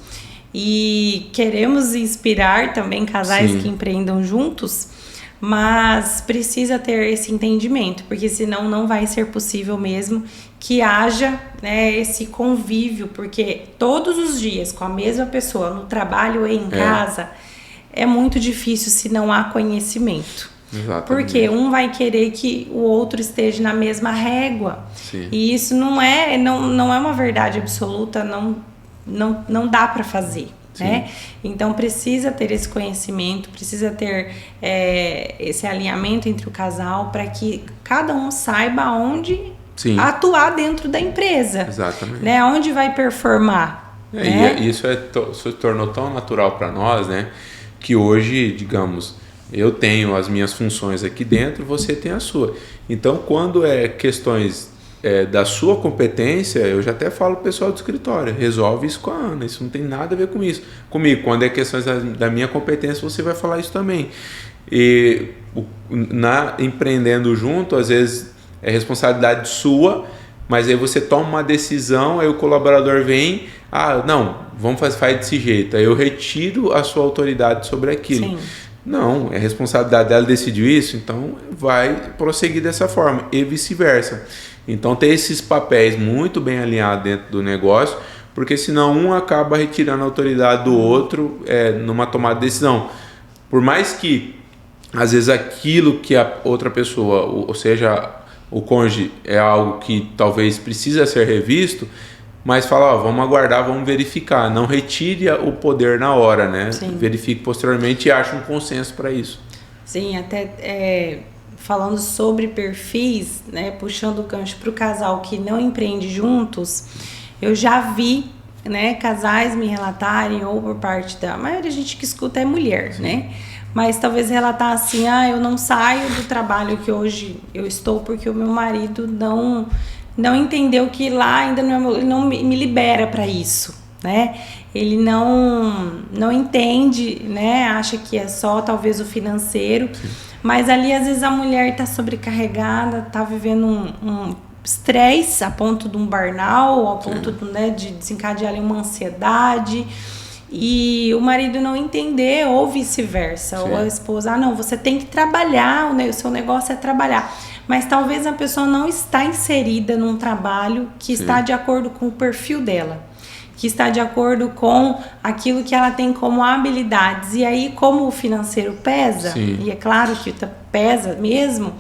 Speaker 1: e queremos inspirar também casais que empreendam juntos, mas precisa ter esse entendimento, porque senão não vai ser possível mesmo que haja, né, esse convívio, porque todos os dias com a mesma pessoa, no trabalho e em casa, é muito difícil se não há conhecimento. Exatamente. Porque um vai querer que o outro esteja na mesma régua. E isso não é uma verdade absoluta, não dá para fazer. Né? Então precisa ter esse conhecimento, precisa ter esse alinhamento entre o casal para que cada um saiba onde atuar dentro da empresa.
Speaker 2: Exatamente.
Speaker 1: Né? Onde vai performar. Né?
Speaker 2: E isso se tornou tão natural para nós, né? Que hoje, digamos, eu tenho as minhas funções aqui dentro, você tem a sua. Então, quando questões da sua competência, eu já até falo pro pessoal do escritório, resolve isso com a Ana, isso não tem nada a ver com isso. Comigo, quando é questões da minha competência, você vai falar isso também. E empreendendo junto, às vezes é responsabilidade sua, mas aí você toma uma decisão, aí o colaborador vem, não, faz desse jeito, aí eu retiro a sua autoridade sobre aquilo. Não, é responsabilidade dela, decidiu isso, então vai prosseguir dessa forma, e vice-versa. Então ter esses papéis muito bem alinhados dentro do negócio, porque senão um acaba retirando a autoridade do outro numa tomada de decisão. Por mais que, às vezes, aquilo que a outra pessoa, ou seja, o cônjuge, é algo que talvez precisa ser revisto, mas fala, vamos aguardar, vamos verificar. Não retire o poder na hora, né? Verifique posteriormente e ache um consenso para isso.
Speaker 1: Sim, até falando sobre perfis, né? Puxando o gancho para o casal que não empreende juntos, eu já vi né, casais me relatarem, ou por parte da maioria, a gente que escuta é mulher, né? Mas talvez relatar assim, eu não saio do trabalho que hoje eu estou porque o meu marido não entendeu que lá ainda ele não me libera para isso, né? Ele não entende, né? Acha que é só talvez o financeiro, mas ali às vezes a mulher está sobrecarregada, está vivendo um estresse a ponto de um burnout, a ponto de desencadear ali uma ansiedade, e o marido não entender, ou vice-versa, ou a esposa, não, você tem que trabalhar, o seu negócio é trabalhar, mas talvez a pessoa não está inserida num trabalho que está de acordo com o perfil dela, que está de acordo com aquilo que ela tem como habilidades, e aí como o financeiro pesa, e é claro que pesa mesmo,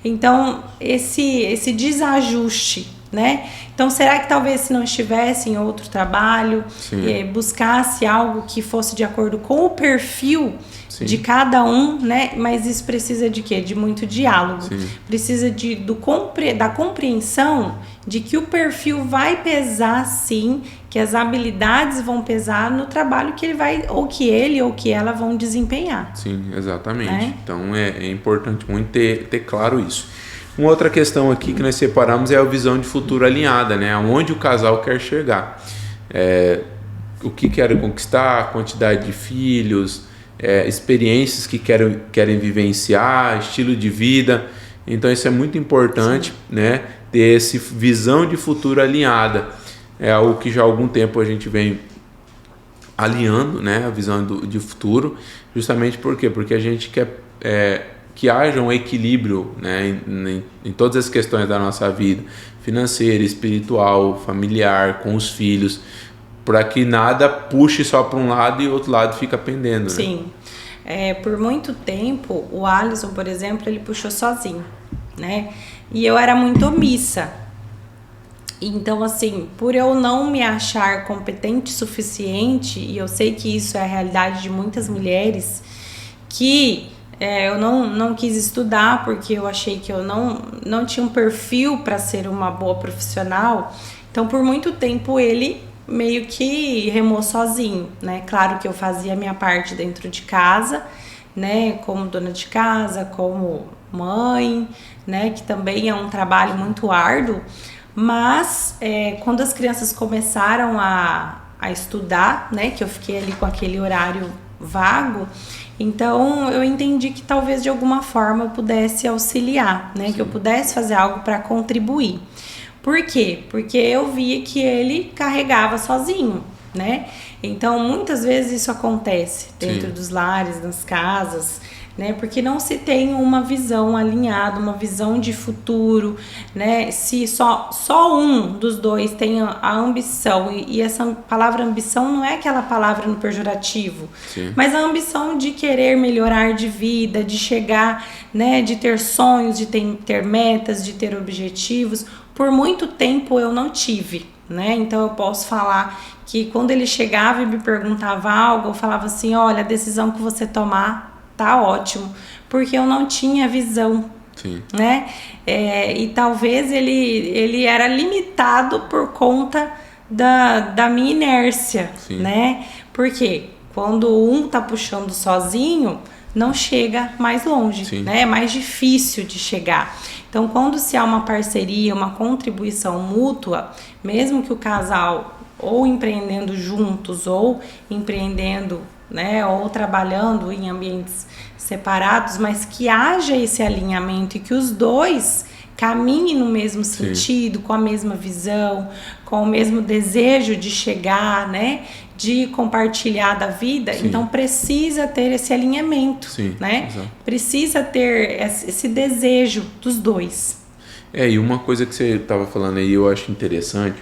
Speaker 1: então esse desajuste, né? Então será que talvez se não estivesse em outro trabalho, buscasse algo que fosse de acordo com o perfil de cada um, né? Mas isso precisa de quê? De muito diálogo. Precisa da compreensão de que o perfil vai pesar, sim, que as habilidades vão pesar no trabalho que ele vai, ou que ele ou que ela vão desempenhar.
Speaker 2: Sim, exatamente. Né? Então é importante muito ter claro isso. Uma outra questão aqui que nós separamos é a visão de futuro alinhada, né? Aonde o casal quer chegar. O que quer conquistar, a quantidade de filhos, experiências que querem vivenciar, estilo de vida. Então isso é muito importante, né? Ter essa visão de futuro alinhada. É algo que já há algum tempo a gente vem alinhando, né? A visão de futuro, justamente por quê? Porque a gente quer que haja um equilíbrio, né? Em todas as questões da nossa vida, financeira, espiritual, familiar, com os filhos, para que nada puxe só para um lado e o outro lado fica pendendo.
Speaker 1: Sim. Por muito tempo, o Alisson, por exemplo, ele puxou sozinho, né? E eu era muito omissa. Então, assim, por eu não me achar competente o suficiente, e eu sei que isso é a realidade de muitas mulheres, que eu não quis estudar porque eu achei que eu não tinha um perfil para ser uma boa profissional. Então, por muito tempo, ele meio que remou sozinho, né? Claro que eu fazia a minha parte dentro de casa, né? Como dona de casa, como mãe, né? Que também é um trabalho muito árduo. Mas quando as crianças começaram a estudar, né? Que eu fiquei ali com aquele horário vago, então eu entendi que talvez de alguma forma eu pudesse auxiliar, né? Que eu pudesse fazer algo para contribuir. Por quê? Porque eu via que ele carregava sozinho, né? Então, muitas vezes isso acontece dentro dos lares, nas casas, né? Porque não se tem uma visão alinhada, uma visão de futuro, né? Se só um dos dois tem a ambição, e essa palavra ambição não é aquela palavra no pejorativo, mas a ambição de querer melhorar de vida, de chegar, né? De ter sonhos, de ter metas, de ter objetivos. Por muito tempo eu não tive, né? Então eu posso falar que quando ele chegava e me perguntava algo, eu falava assim, olha, a decisão que você tomar tá ótimo, porque eu não tinha visão, né? E talvez ele era limitado por conta da minha inércia, né? Porque quando um tá puxando sozinho, não chega mais longe, né? É mais difícil de chegar. Então, quando se há uma parceria, uma contribuição mútua, mesmo que o casal ou empreendendo juntos ou empreendendo, né, ou trabalhando em ambientes separados, mas que haja esse alinhamento e que os dois caminhem no mesmo sentido, com a mesma visão, com o mesmo desejo de chegar, né, de compartilhar da vida, então precisa ter esse alinhamento, né? Exato. Precisa ter esse desejo dos dois.
Speaker 2: E uma coisa que você estava falando aí, eu acho interessante,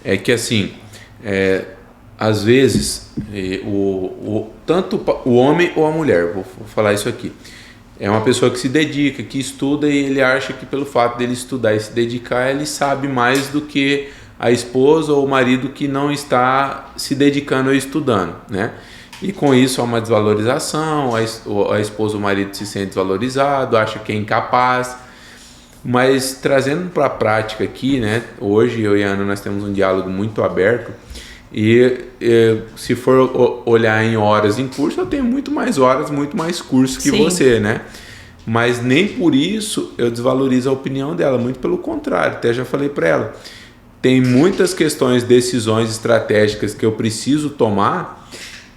Speaker 2: é que assim, às vezes, tanto o homem ou a mulher, vou falar isso aqui, é uma pessoa que se dedica, que estuda, e ele acha que pelo fato dele estudar e se dedicar, ele sabe mais do que a esposa ou o marido que não está se dedicando ou estudando, né? E com isso há uma desvalorização, a esposa ou o marido se sente desvalorizado, acha que é incapaz. Mas trazendo para a prática aqui, né? Hoje eu e a Ana nós temos um diálogo muito aberto, Se for olhar em horas em curso, eu tenho muito mais horas, muito mais curso que
Speaker 1: Sim.
Speaker 2: você, né? Mas nem por isso eu desvalorizo a opinião dela, muito pelo contrário, até já falei para ela. Tem muitas questões, decisões estratégicas que eu preciso tomar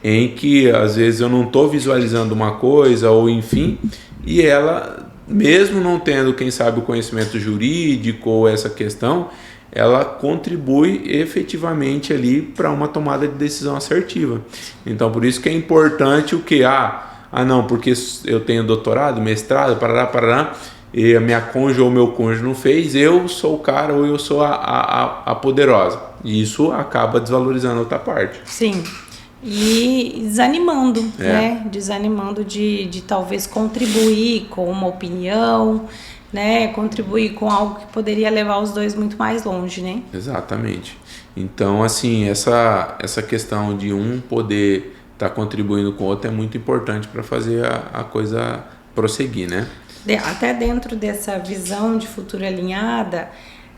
Speaker 2: em que às vezes eu não estou visualizando uma coisa ou enfim, e ela, mesmo não tendo, quem sabe, o conhecimento jurídico ou essa questão, ela contribui efetivamente ali para uma tomada de decisão assertiva. Então, por isso que é importante o que? Não, porque eu tenho doutorado, mestrado, parará, e a minha cônjuge ou meu cônjuge não fez, eu sou o cara ou eu sou a poderosa. E isso acaba desvalorizando a outra parte.
Speaker 1: Sim. E desanimando, né? Desanimando de talvez contribuir com uma opinião, né? Contribuir com algo que poderia levar os dois muito mais longe, né?
Speaker 2: Exatamente. Então, assim, essa questão de um poder estar contribuindo com o outro é muito importante para fazer a coisa prosseguir, né?
Speaker 1: Até dentro dessa visão de futuro alinhada,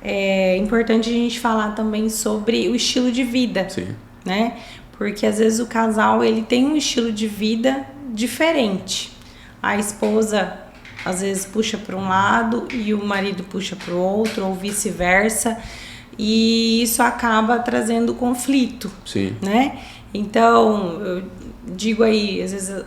Speaker 1: é importante a gente falar também sobre o estilo de vida,
Speaker 2: Sim.
Speaker 1: Né? Porque às vezes o casal ele tem um estilo de vida diferente. A esposa às vezes puxa para um lado e o marido puxa para o outro, ou vice-versa, e isso acaba trazendo conflito.
Speaker 2: Sim.
Speaker 1: Né? Então, eu digo aí, às vezes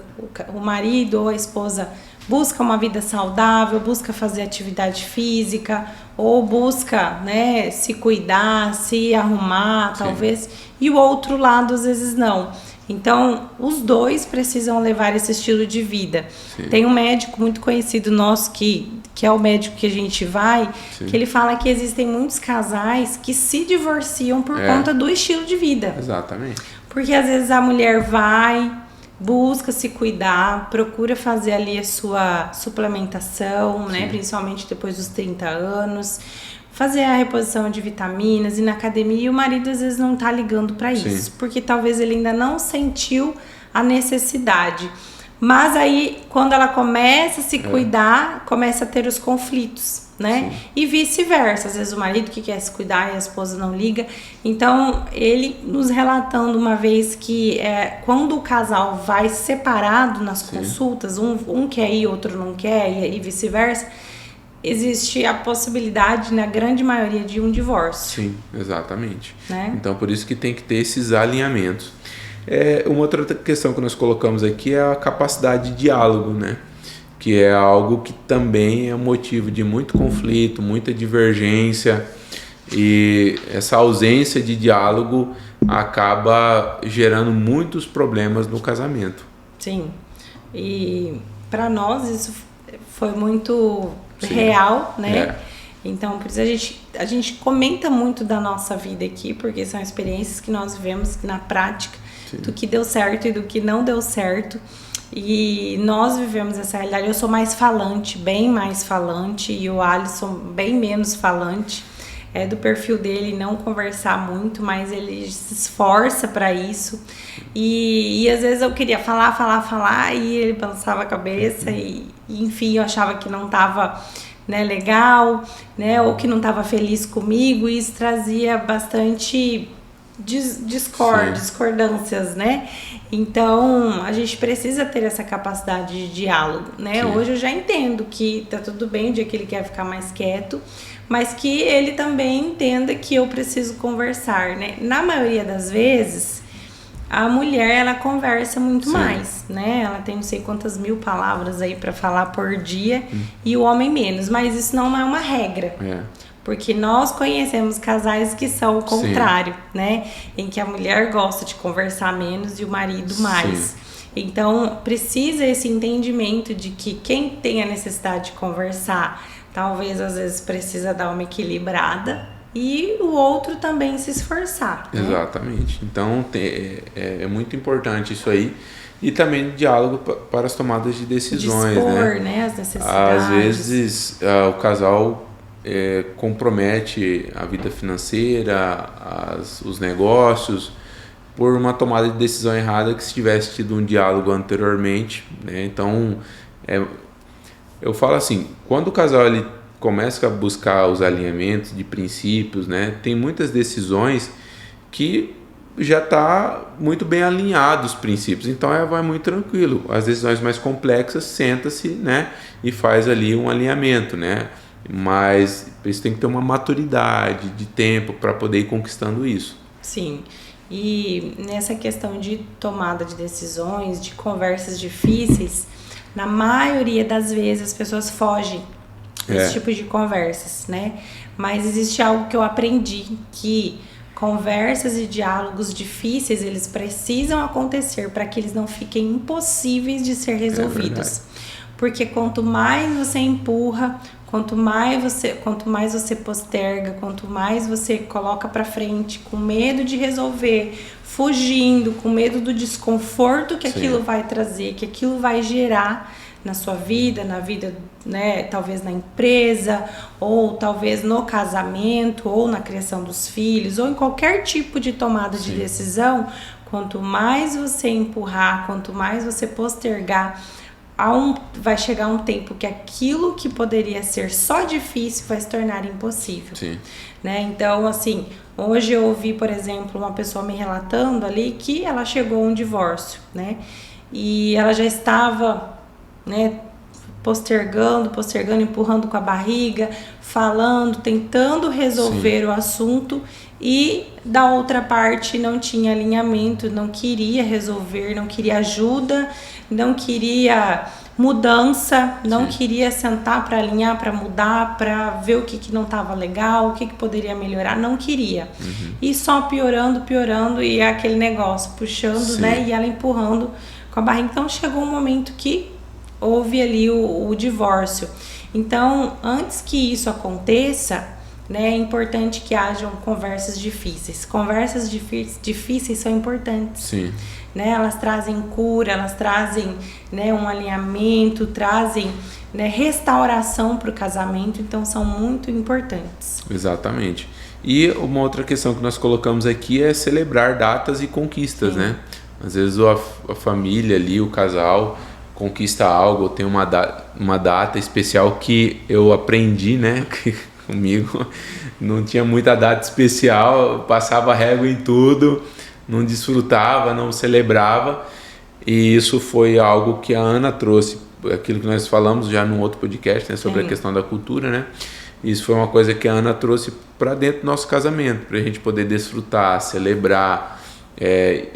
Speaker 1: o marido ou a esposa busca uma vida saudável, busca fazer atividade física, ou busca, né, se cuidar, se arrumar,
Speaker 2: Sim.
Speaker 1: talvez, e o outro lado às vezes não. Então, os dois precisam levar esse estilo de vida.
Speaker 2: Sim.
Speaker 1: Tem um médico muito conhecido nosso que é o médico que a gente vai,
Speaker 2: Sim.
Speaker 1: que ele fala que existem muitos casais que se divorciam por conta do estilo de vida.
Speaker 2: Exatamente.
Speaker 1: Porque às vezes a mulher vai, busca se cuidar, procura fazer ali a sua suplementação, né? Principalmente depois dos 30 anos, fazer a reposição de vitaminas, ir na academia, e o marido às vezes não tá ligando para isso,
Speaker 2: Sim.
Speaker 1: porque talvez ele ainda não sentiu a necessidade. Mas aí, quando ela começa a se cuidar, começa a ter os conflitos, né?
Speaker 2: Sim.
Speaker 1: E vice-versa. Às vezes o marido que quer se cuidar e a esposa não liga. Então, ele nos relatando uma vez que quando o casal vai separado nas consultas, um quer ir, outro não quer, e vice-versa, existe a possibilidade, na grande maioria, de um divórcio.
Speaker 2: Sim, exatamente.
Speaker 1: Né?
Speaker 2: Então, por isso que tem que ter esses alinhamentos. Uma outra questão que nós colocamos aqui é a capacidade de diálogo, né? Que é algo que também é motivo de muito conflito, muita divergência, e essa ausência de diálogo acaba gerando muitos problemas no casamento.
Speaker 1: Sim, e para nós isso foi muito real, né? Então, por isso a gente comenta muito da nossa vida aqui, porque são experiências que nós vivemos na prática, do que deu certo e do que não deu certo. E nós vivemos essa realidade. Eu sou mais falante, bem mais falante, e o Alisson bem menos falante. É do perfil dele não conversar muito, mas ele se esforça para isso. E às vezes eu queria falar, e ele balançava a cabeça, e enfim, eu achava que não estava, né, legal, né, ou que não estava feliz comigo, e isso trazia bastante discordâncias, né? Então, a gente precisa ter essa capacidade de diálogo, né?
Speaker 2: Sim.
Speaker 1: Hoje eu já entendo que tá tudo bem o dia que ele quer ficar mais quieto, mas que ele também entenda que eu preciso conversar, né? Na maioria das vezes, a mulher, ela conversa muito mais, né? Ela tem não sei quantas mil palavras aí para falar por dia, e o homem menos, mas isso não é uma regra. Porque nós conhecemos casais que são o contrário, né? Em que a mulher gosta de conversar menos e o marido mais. Então, precisa esse entendimento de que quem tem a necessidade de conversar, talvez às vezes precisa dar uma equilibrada, e o outro também se esforçar.
Speaker 2: Exatamente. Né? Então, é muito importante isso aí. E também diálogo para as tomadas de decisões.
Speaker 1: Dispor, né? As necessidades.
Speaker 2: Às vezes, o casal compromete a vida financeira, os negócios, por uma tomada de decisão errada, que se tivesse tido um diálogo anteriormente, né? Então, eu falo assim, quando o casal ele começa a buscar os alinhamentos de princípios, né? Tem muitas decisões que já está muito bem alinhado os princípios, então vai muito tranquilo. As decisões mais complexas, senta-se, né, e faz ali um alinhamento, né, mas isso tem que ter uma maturidade de tempo para poder ir conquistando isso.
Speaker 1: Sim, e nessa questão de tomada de decisões, de conversas difíceis, na maioria das vezes as pessoas fogem desse tipo de conversas, né, mas existe algo que eu aprendi, que conversas e diálogos difíceis, eles precisam acontecer para que eles não fiquem impossíveis de ser resolvidos. Porque quanto mais você empurra, quanto mais você posterga, quanto mais você coloca para frente, com medo de resolver, fugindo, com medo do desconforto que aquilo vai trazer, que aquilo vai gerar na sua vida, né, talvez na empresa, ou talvez no casamento, ou na criação dos filhos, ou em qualquer tipo de tomada de decisão, quanto mais você empurrar, quanto mais você postergar, vai chegar um tempo que aquilo que poderia ser só difícil vai se tornar impossível. Né? Então, assim, hoje eu ouvi, por exemplo, uma pessoa me relatando ali que ela chegou a um divórcio, né? E ela já estava, né, postergando, empurrando com a barriga, falando, tentando resolver o assunto, e da outra parte não tinha alinhamento, não queria resolver, não queria ajuda, não queria mudança, não queria sentar para alinhar, para mudar, para ver o que não estava legal, o que poderia melhorar, não queria. E só piorando, e é aquele negócio, puxando, né, e ela empurrando com a barriga. Então chegou um momento que houve ali o divórcio. Então, antes que isso aconteça, né, é importante que hajam conversas difíceis. Conversas difíceis são importantes. Né, elas trazem cura, elas trazem, né, um alinhamento, trazem, né, restauração para o casamento, então são muito importantes.
Speaker 2: Exatamente. E uma outra questão que nós colocamos aqui é celebrar datas e conquistas, né? Às vezes a família ali, o casal, conquista algo, tem uma data especial que eu aprendi, né, que comigo não tinha muita data especial, passava régua em tudo, não desfrutava, não celebrava, e isso foi algo que a Ana trouxe, aquilo que nós falamos já num outro podcast, né, sobre a questão da cultura, né? Isso foi uma coisa que a Ana trouxe para dentro do nosso casamento, para a gente poder desfrutar, celebrar,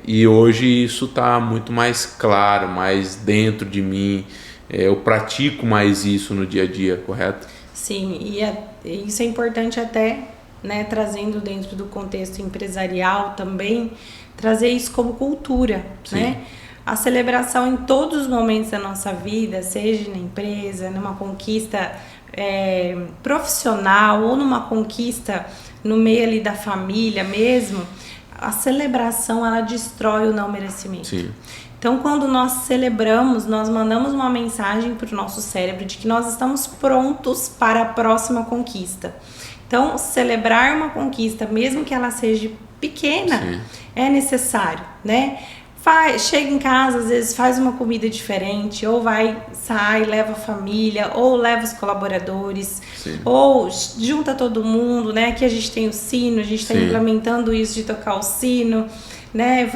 Speaker 2: e hoje isso está muito mais claro, mais dentro de mim, eu pratico mais isso no dia a dia, correto?
Speaker 1: Sim, e isso é importante até, né, trazendo dentro do contexto empresarial também, trazer isso como cultura, né? A celebração em todos os momentos da nossa vida, seja na empresa, numa conquista profissional ou numa conquista no meio ali da família mesmo, a celebração, ela destrói o não merecimento. Então, quando nós celebramos, nós mandamos uma mensagem para o nosso cérebro de que nós estamos prontos para a próxima conquista. Então, celebrar uma conquista, mesmo que ela seja pequena, é necessário, né? Chega em casa, às vezes faz uma comida diferente, ou sai, leva a família, ou leva os colaboradores, ou junta todo mundo, né? Aqui a gente tem o sino, a gente está implementando isso de tocar o sino, né?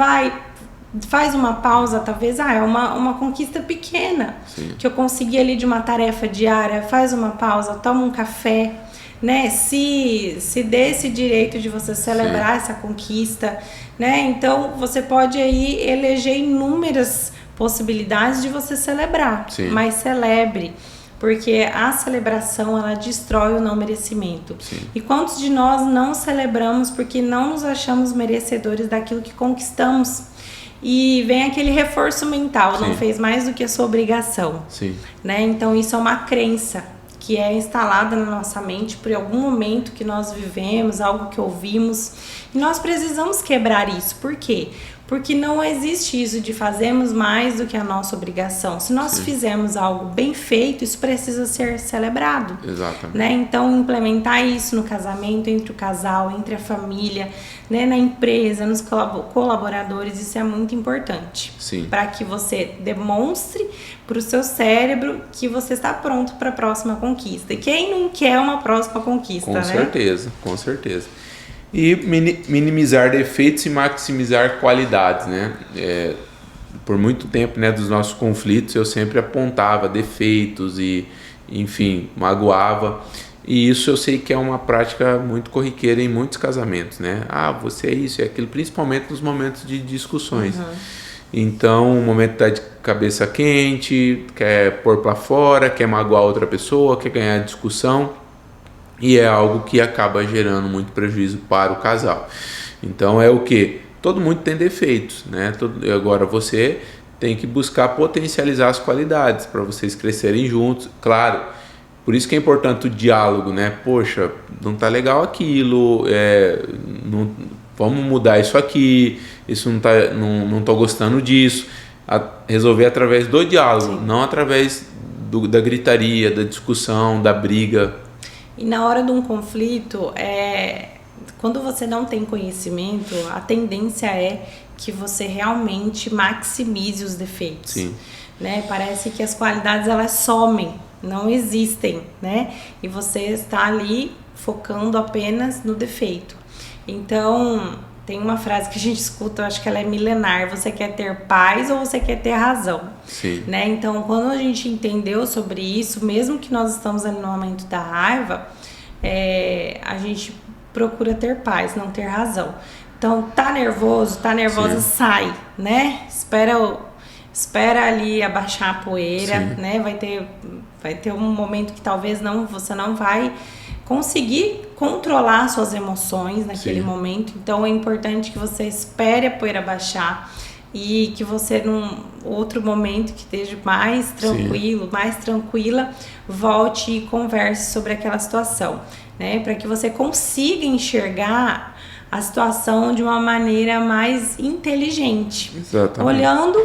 Speaker 1: Faz uma pausa, talvez, é uma conquista pequena, que eu consegui ali de uma tarefa diária, faz uma pausa, toma um café, né? Se dê esse direito de você celebrar essa conquista, né? Então você pode aí eleger inúmeras possibilidades de você celebrar, mas celebre, porque a celebração, ela destrói o não merecimento. E quantos de nós não celebramos porque não nos achamos merecedores daquilo que conquistamos? E vem aquele reforço mental, não fez mais do que a sua obrigação, né? Então isso é uma crença que é instalada na nossa mente por algum momento que nós vivemos, algo que ouvimos, e nós precisamos quebrar isso. Por quê? Porque não existe isso de fazermos mais do que a nossa obrigação. Se nós fizermos algo bem feito, isso precisa ser celebrado. Né? Então, implementar isso no casamento, entre o casal, entre a família, né? Na empresa, nos colaboradores, isso é muito importante. Para que você demonstre para o seu cérebro que você está pronto para a próxima conquista. E quem não quer uma próxima conquista,
Speaker 2: com certeza. E minimizar defeitos e maximizar qualidades, né? Por muito tempo, né, dos nossos conflitos, eu sempre apontava defeitos e, enfim, magoava. E isso eu sei que é uma prática muito corriqueira em muitos casamentos, né? Ah, você é isso e aquilo, principalmente nos momentos de discussões. Então, o momento tá de cabeça quente, quer pôr para fora, quer magoar outra pessoa, quer ganhar discussão. E é algo que acaba gerando muito prejuízo para o casal. Então é o que? Todo mundo tem defeitos, né? Agora você tem que buscar potencializar as qualidades para vocês crescerem juntos. Claro, por isso que é importante o diálogo, né? Poxa, não tá legal aquilo, vamos mudar isso aqui, isso não tô gostando disso. Resolver através do diálogo, Sim. não através da gritaria, da discussão, da briga.
Speaker 1: E na hora de um conflito, quando você não tem conhecimento, a tendência é que você realmente maximize os defeitos.
Speaker 2: Sim.
Speaker 1: Né? Parece que as qualidades elas somem, não existem, né? E você está ali focando apenas no defeito. Então, tem uma frase que a gente escuta, eu acho que ela é milenar: você quer ter paz ou você quer ter razão?
Speaker 2: Sim.
Speaker 1: Né? Então, quando a gente entendeu sobre isso, mesmo que nós estamos ali no momento da raiva, a gente procura ter paz, não ter razão. Então, tá nervosa, Sim. sai, né? Espera ali abaixar a poeira, Sim. né? Vai ter um momento que talvez você não vai conseguir controlar suas emoções naquele Sim. momento. Então, é importante que você espere a poeira baixar e que você, num outro momento que esteja mais tranquilo, Sim. mais tranquila, volte e converse sobre aquela situação, né? Para que você consiga enxergar a situação de uma maneira mais inteligente.
Speaker 2: Exatamente.
Speaker 1: Olhando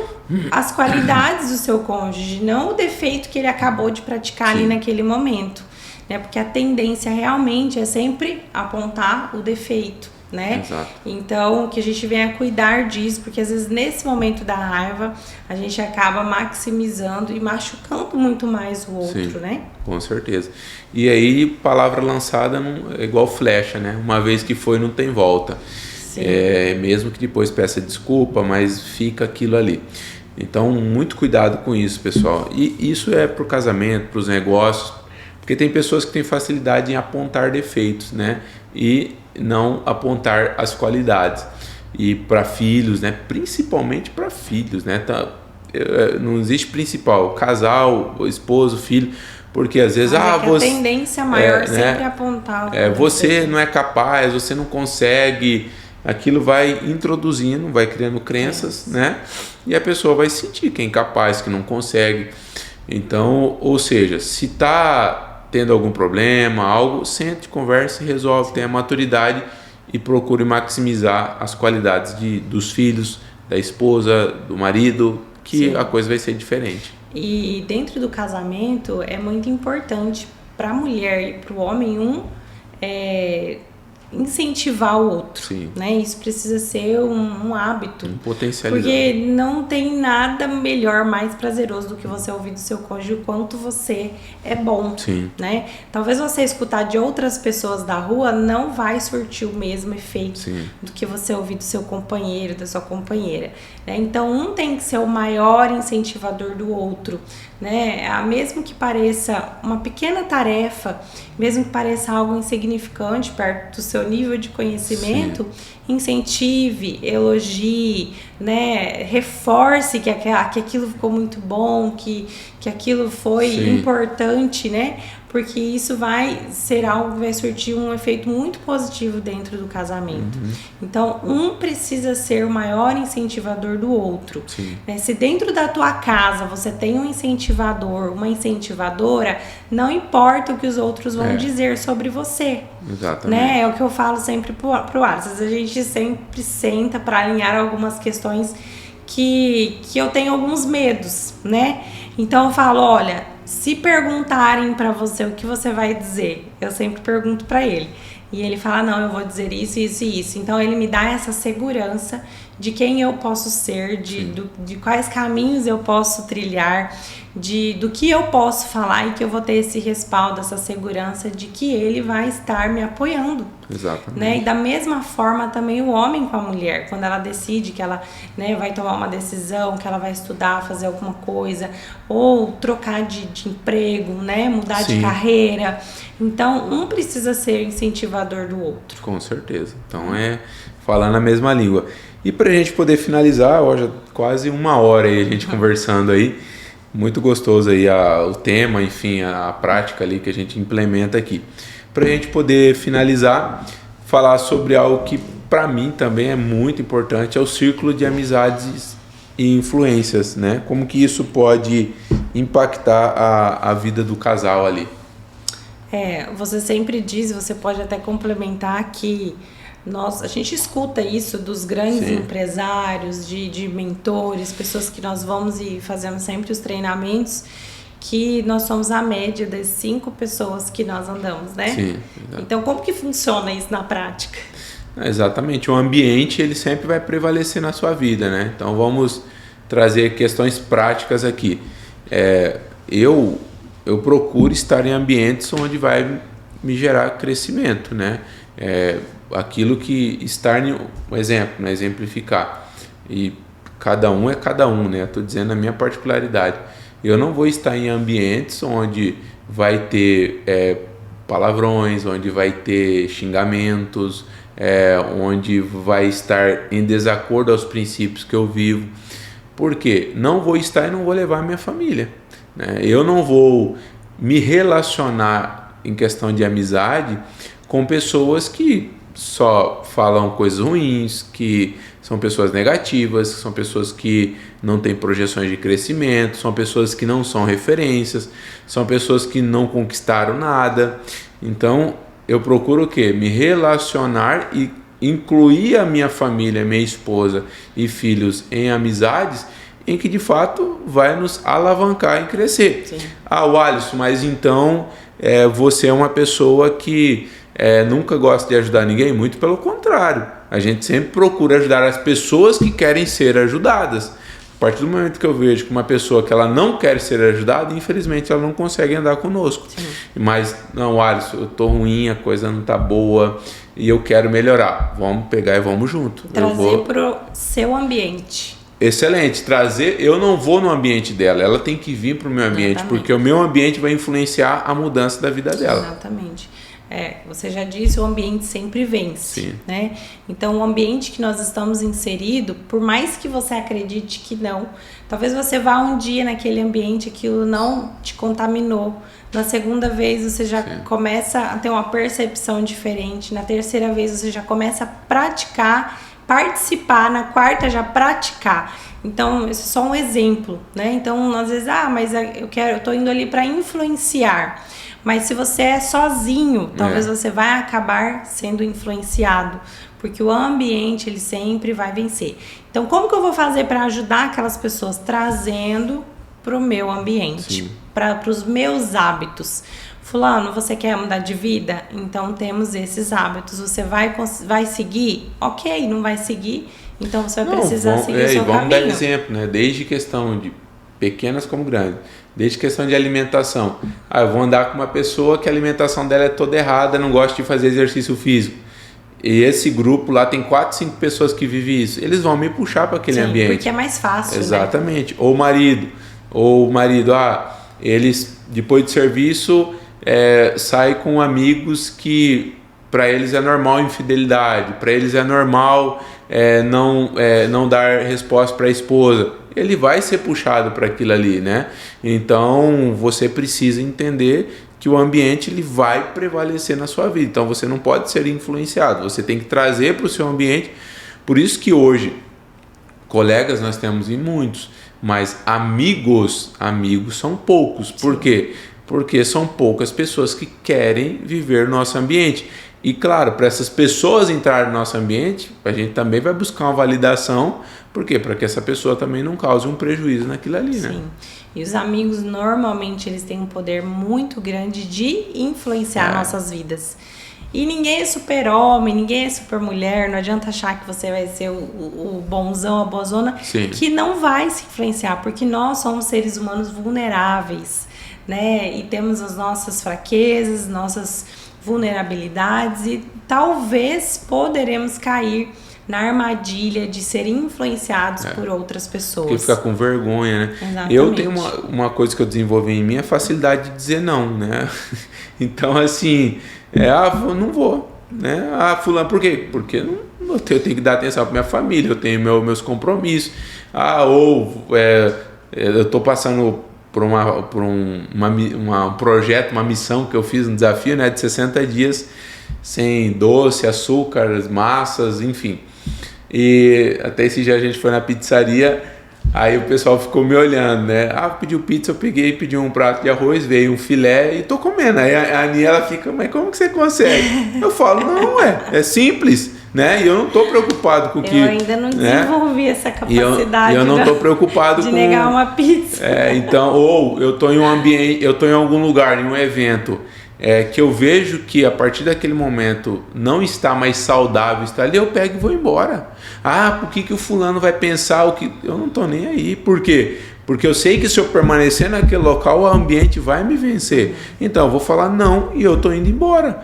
Speaker 1: as qualidades do seu cônjuge, não o defeito que ele acabou de praticar Sim. ali naquele momento, né? Porque a tendência realmente é sempre apontar o defeito, né?
Speaker 2: Exato.
Speaker 1: Então, que a gente venha cuidar disso, porque às vezes nesse momento da raiva a gente acaba maximizando e machucando muito mais o outro, Sim, né?
Speaker 2: Com certeza. E aí, palavra lançada é igual flecha, né? Uma vez que foi, não tem volta. Mesmo que depois peça desculpa, mas fica aquilo ali. Então, muito cuidado com isso, pessoal. E isso é pro casamento, pros negócios, porque tem pessoas que têm facilidade em apontar defeitos, né? E não apontar as qualidades. E para filhos, né? Principalmente para filhos, né? Não existe principal, casal, esposo, filho, porque às vezes
Speaker 1: a tendência maior sempre é apontar.
Speaker 2: Você não é capaz, você não consegue. Aquilo vai introduzindo, vai criando crenças, né? E a pessoa vai sentir que é incapaz, que não consegue. Então, ou seja, se está tendo algum problema, sente, converse, resolve, tenha maturidade e procure maximizar as qualidades dos filhos, da esposa, do marido, que Sim. a coisa vai ser diferente.
Speaker 1: E dentro do casamento é muito importante para a mulher e para o homem incentivar o outro,
Speaker 2: Sim.
Speaker 1: né? Isso precisa ser um hábito.
Speaker 2: Potencializar.
Speaker 1: Porque não tem nada melhor, mais prazeroso do que você ouvir do seu cônjuge o quanto você é bom,
Speaker 2: Sim.
Speaker 1: né? Talvez você escutar de outras pessoas da rua não vai surtir o mesmo efeito
Speaker 2: Sim.
Speaker 1: do que você ouvir do seu companheiro, da sua companheira, né? Então, um tem que ser o maior incentivador do outro, né? Mesmo que pareça uma pequena tarefa, mesmo que pareça algo insignificante perto do seu nível de conhecimento, Sim. incentive, elogie, né? Reforce que aquilo ficou muito bom, que aquilo foi Sim. importante, né? Porque isso vai ser algo que vai surtir um efeito muito positivo dentro do casamento. Uhum. Então, um precisa ser o maior incentivador do outro. Né? Se dentro da tua casa você tem um incentivador, uma incentivadora, não importa o que os outros vão dizer sobre você.
Speaker 2: Exatamente.
Speaker 1: Né? É o que eu falo sempre pro Alisson. A gente sempre senta para alinhar algumas questões que eu tenho alguns medos, né? Então eu falo, olha, se perguntarem para você o que você vai dizer, eu sempre pergunto para ele. E ele fala, não, eu vou dizer isso, isso e isso. Então ele me dá essa segurança de quem eu posso ser, de quais caminhos eu posso trilhar, do que eu posso falar, e que eu vou ter esse respaldo, essa segurança de que ele vai estar me apoiando.
Speaker 2: Exatamente.
Speaker 1: Né? E da mesma forma também o homem com a mulher, quando ela decide que ela, né, vai tomar uma decisão, que ela vai estudar, fazer alguma coisa, ou trocar de emprego, né, mudar de carreira. Então, um precisa ser incentivador do outro.
Speaker 2: Com certeza. Então, falando a mesma língua. E para a gente poder finalizar, já quase 1 hora aí a gente conversando aí, muito gostoso aí o tema, enfim, a prática ali que a gente implementa aqui. Para a gente poder finalizar, falar sobre algo que para mim também é muito importante, é o círculo de amizades e influências, né? Como que isso pode impactar a vida do casal ali?
Speaker 1: Você sempre diz, você pode até complementar que a gente escuta isso dos grandes empresários, de mentores, pessoas que nós vamos e fazemos sempre os treinamentos, que nós somos a média das 5 pessoas que nós andamos, né?
Speaker 2: Sim,
Speaker 1: então, como que funciona isso na prática?
Speaker 2: Exatamente, o ambiente ele sempre vai prevalecer na sua vida, né? Então vamos trazer questões práticas aqui. Eu procuro estar em ambientes onde vai me gerar crescimento, né? Aquilo que estar um exemplo, né? Exemplificar. E cada um é cada um, né? Estou dizendo a minha particularidade. Eu não vou estar em ambientes onde vai ter palavrões, onde vai ter xingamentos, onde vai estar em desacordo aos princípios que eu vivo. Por quê? Não vou estar e não vou levar a minha família, né? Eu não vou me relacionar em questão de amizade com pessoas que só falam coisas ruins, que são pessoas negativas, são pessoas que não têm projeções de crescimento, são pessoas que não são referências, são pessoas que não conquistaram nada. Então, eu procuro o quê? Me relacionar e incluir a minha família, minha esposa e filhos em amizades em que de fato vai nos alavancar em crescer.
Speaker 1: Sim.
Speaker 2: Alisson, mas então você é uma pessoa que nunca gosta de ajudar ninguém? Muito pelo contrário, a gente sempre procura ajudar as pessoas que querem ser ajudadas. A partir do momento que eu vejo que uma pessoa que ela não quer ser ajudada, infelizmente ela não consegue andar conosco. Sim. Mas, não, Alisson, eu tô ruim, a coisa não tá boa e eu quero melhorar. Vamos pegar e vamos junto.
Speaker 1: Trazer pro seu ambiente.
Speaker 2: Excelente, trazer, eu não vou no ambiente dela, ela tem que vir pro meu ambiente. Exatamente. Porque o meu ambiente vai influenciar a mudança da vida dela.
Speaker 1: Exatamente. Você já disse, o ambiente sempre vence. Sim. Né? Então, o ambiente que nós estamos inserido, por mais que você acredite que não, talvez você vá um dia naquele ambiente, aquilo não te contaminou. Na segunda vez você já começa a ter uma percepção diferente. Na terceira vez você já começa a praticar, participar. Na quarta já praticar. Então, isso é só um exemplo, né? Então, às vezes, mas eu tô indo ali para influenciar. Mas se você é sozinho, talvez você vai acabar sendo influenciado, porque o ambiente ele sempre vai vencer. Então, como que eu vou fazer para ajudar aquelas pessoas? Trazendo para o meu ambiente, para os meus hábitos. Fulano, você quer mudar de vida? Então, temos esses hábitos. Você vai seguir? Ok, não vai seguir? Então, você vai precisar seguir o seu caminho.
Speaker 2: Vamos dar exemplo, né? Desde questão de pequenas como grandes. Desde questão de alimentação. Eu vou andar com uma pessoa que a alimentação dela é toda errada, não gosta de fazer exercício físico. E esse grupo lá tem 4, 5 pessoas que vivem isso. Eles vão me puxar para aquele ambiente.
Speaker 1: Porque é mais fácil.
Speaker 2: Exatamente. Né? Ou o marido, eles depois de serviço saem com amigos que para eles é normal infidelidade, para eles é normal não dar resposta para a esposa. Ele vai ser puxado para aquilo ali, né? Então, você precisa entender que o ambiente ele vai prevalecer na sua vida. Então, você não pode ser influenciado. Você tem que trazer para o seu ambiente. Por isso que hoje, colegas nós temos e muitos, mas amigos são poucos. Por quê? Porque são poucas pessoas que querem viver no nosso ambiente. E claro, para essas pessoas entrarem no nosso ambiente, a gente também vai buscar uma validação. Por quê? Para que essa pessoa também não cause um prejuízo naquilo ali, né?
Speaker 1: Sim. E os amigos, normalmente, eles têm um poder muito grande de influenciar nossas vidas. E ninguém é super-homem, ninguém é super-mulher, não adianta achar que você vai ser o bonzão, a bozona,
Speaker 2: Sim.
Speaker 1: que não vai se influenciar, porque nós somos seres humanos vulneráveis, né? E temos as nossas fraquezas, nossas vulnerabilidades e talvez poderemos cair na armadilha de serem influenciados por outras pessoas.
Speaker 2: Porque fica com vergonha, né?
Speaker 1: Exatamente.
Speaker 2: Eu tenho uma coisa que eu desenvolvi em mim, é a facilidade de dizer não, né? Então, assim, eu não vou, né? Fulano, por quê? Porque eu tenho que dar atenção para minha família, eu tenho meus compromissos. Eu estou passando por um projeto, uma missão que eu fiz, um desafio, né, de 60 dias sem doce, açúcar, massas, enfim. E até esse dia a gente foi na pizzaria, aí o pessoal ficou me olhando, né? Pediu pizza, eu peguei, pedi um prato de arroz, veio um filé e tô comendo. Aí a Aninha, ela fica, mas como que você consegue? Eu falo, não, é simples, né? E eu não tô preocupado com que...
Speaker 1: Eu ainda não desenvolvi essa capacidade
Speaker 2: eu não tô preocupado
Speaker 1: de negar uma pizza.
Speaker 2: Então, ou eu tô em um ambiente, eu tô em algum lugar, em um evento, que eu vejo que a partir daquele momento não está mais saudável estar ali, eu pego e vou embora. Por que o fulano vai pensar o que... Eu não tô nem aí. Por quê? Porque eu sei que se eu permanecer naquele local, o ambiente vai me vencer. Então eu vou falar não e eu tô indo embora.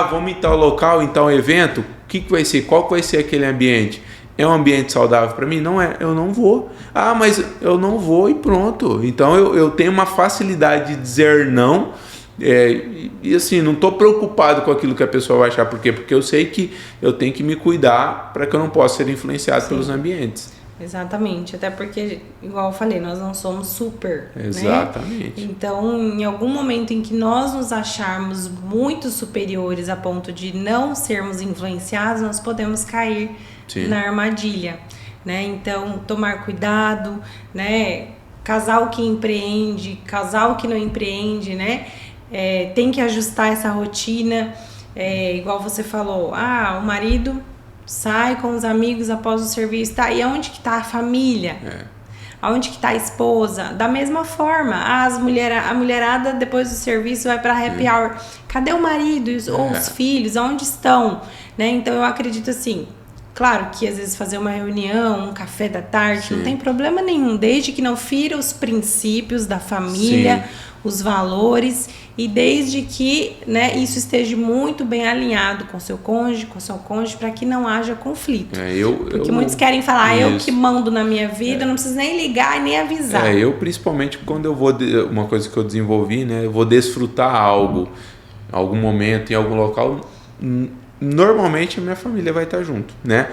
Speaker 2: Vamos em tal local, em tal evento, o que vai ser? Qual que vai ser aquele ambiente? É um ambiente saudável para mim? Não é, eu não vou. Mas eu não vou e pronto. Então eu tenho uma facilidade de dizer não. E assim, não estou preocupado com aquilo que a pessoa vai achar. Por quê? Porque eu sei que eu tenho que me cuidar para que eu não possa ser influenciado pelos ambientes.
Speaker 1: Exatamente, até porque, igual eu falei, nós não somos super,
Speaker 2: Exatamente.
Speaker 1: né? Então, em algum momento em que nós nos acharmos muito superiores a ponto de não sermos influenciados, nós podemos cair na armadilha, né? Então, tomar cuidado, né? Casal que empreende, casal que não empreende, né? Tem que ajustar essa rotina, igual você falou, o marido sai com os amigos após o serviço, e aonde que tá a família? Aonde que tá a esposa? Da mesma forma, a mulherada depois do serviço vai para happy hour. Cadê o marido ou os filhos? Aonde estão? Né? Então eu acredito assim, claro que às vezes fazer uma reunião, um café da tarde, não tem problema nenhum, desde que não fira os princípios da família, os valores, e desde que, né, isso esteja muito bem alinhado com seu cônjuge, para que não haja conflito. Porque muitos querem falar, eu que mando na minha vida, não preciso nem ligar e nem avisar.
Speaker 2: Eu principalmente quando eu vou, uma coisa que eu desenvolvi, né, eu vou desfrutar algo, algum momento, em algum local, normalmente a minha família vai estar junto, né?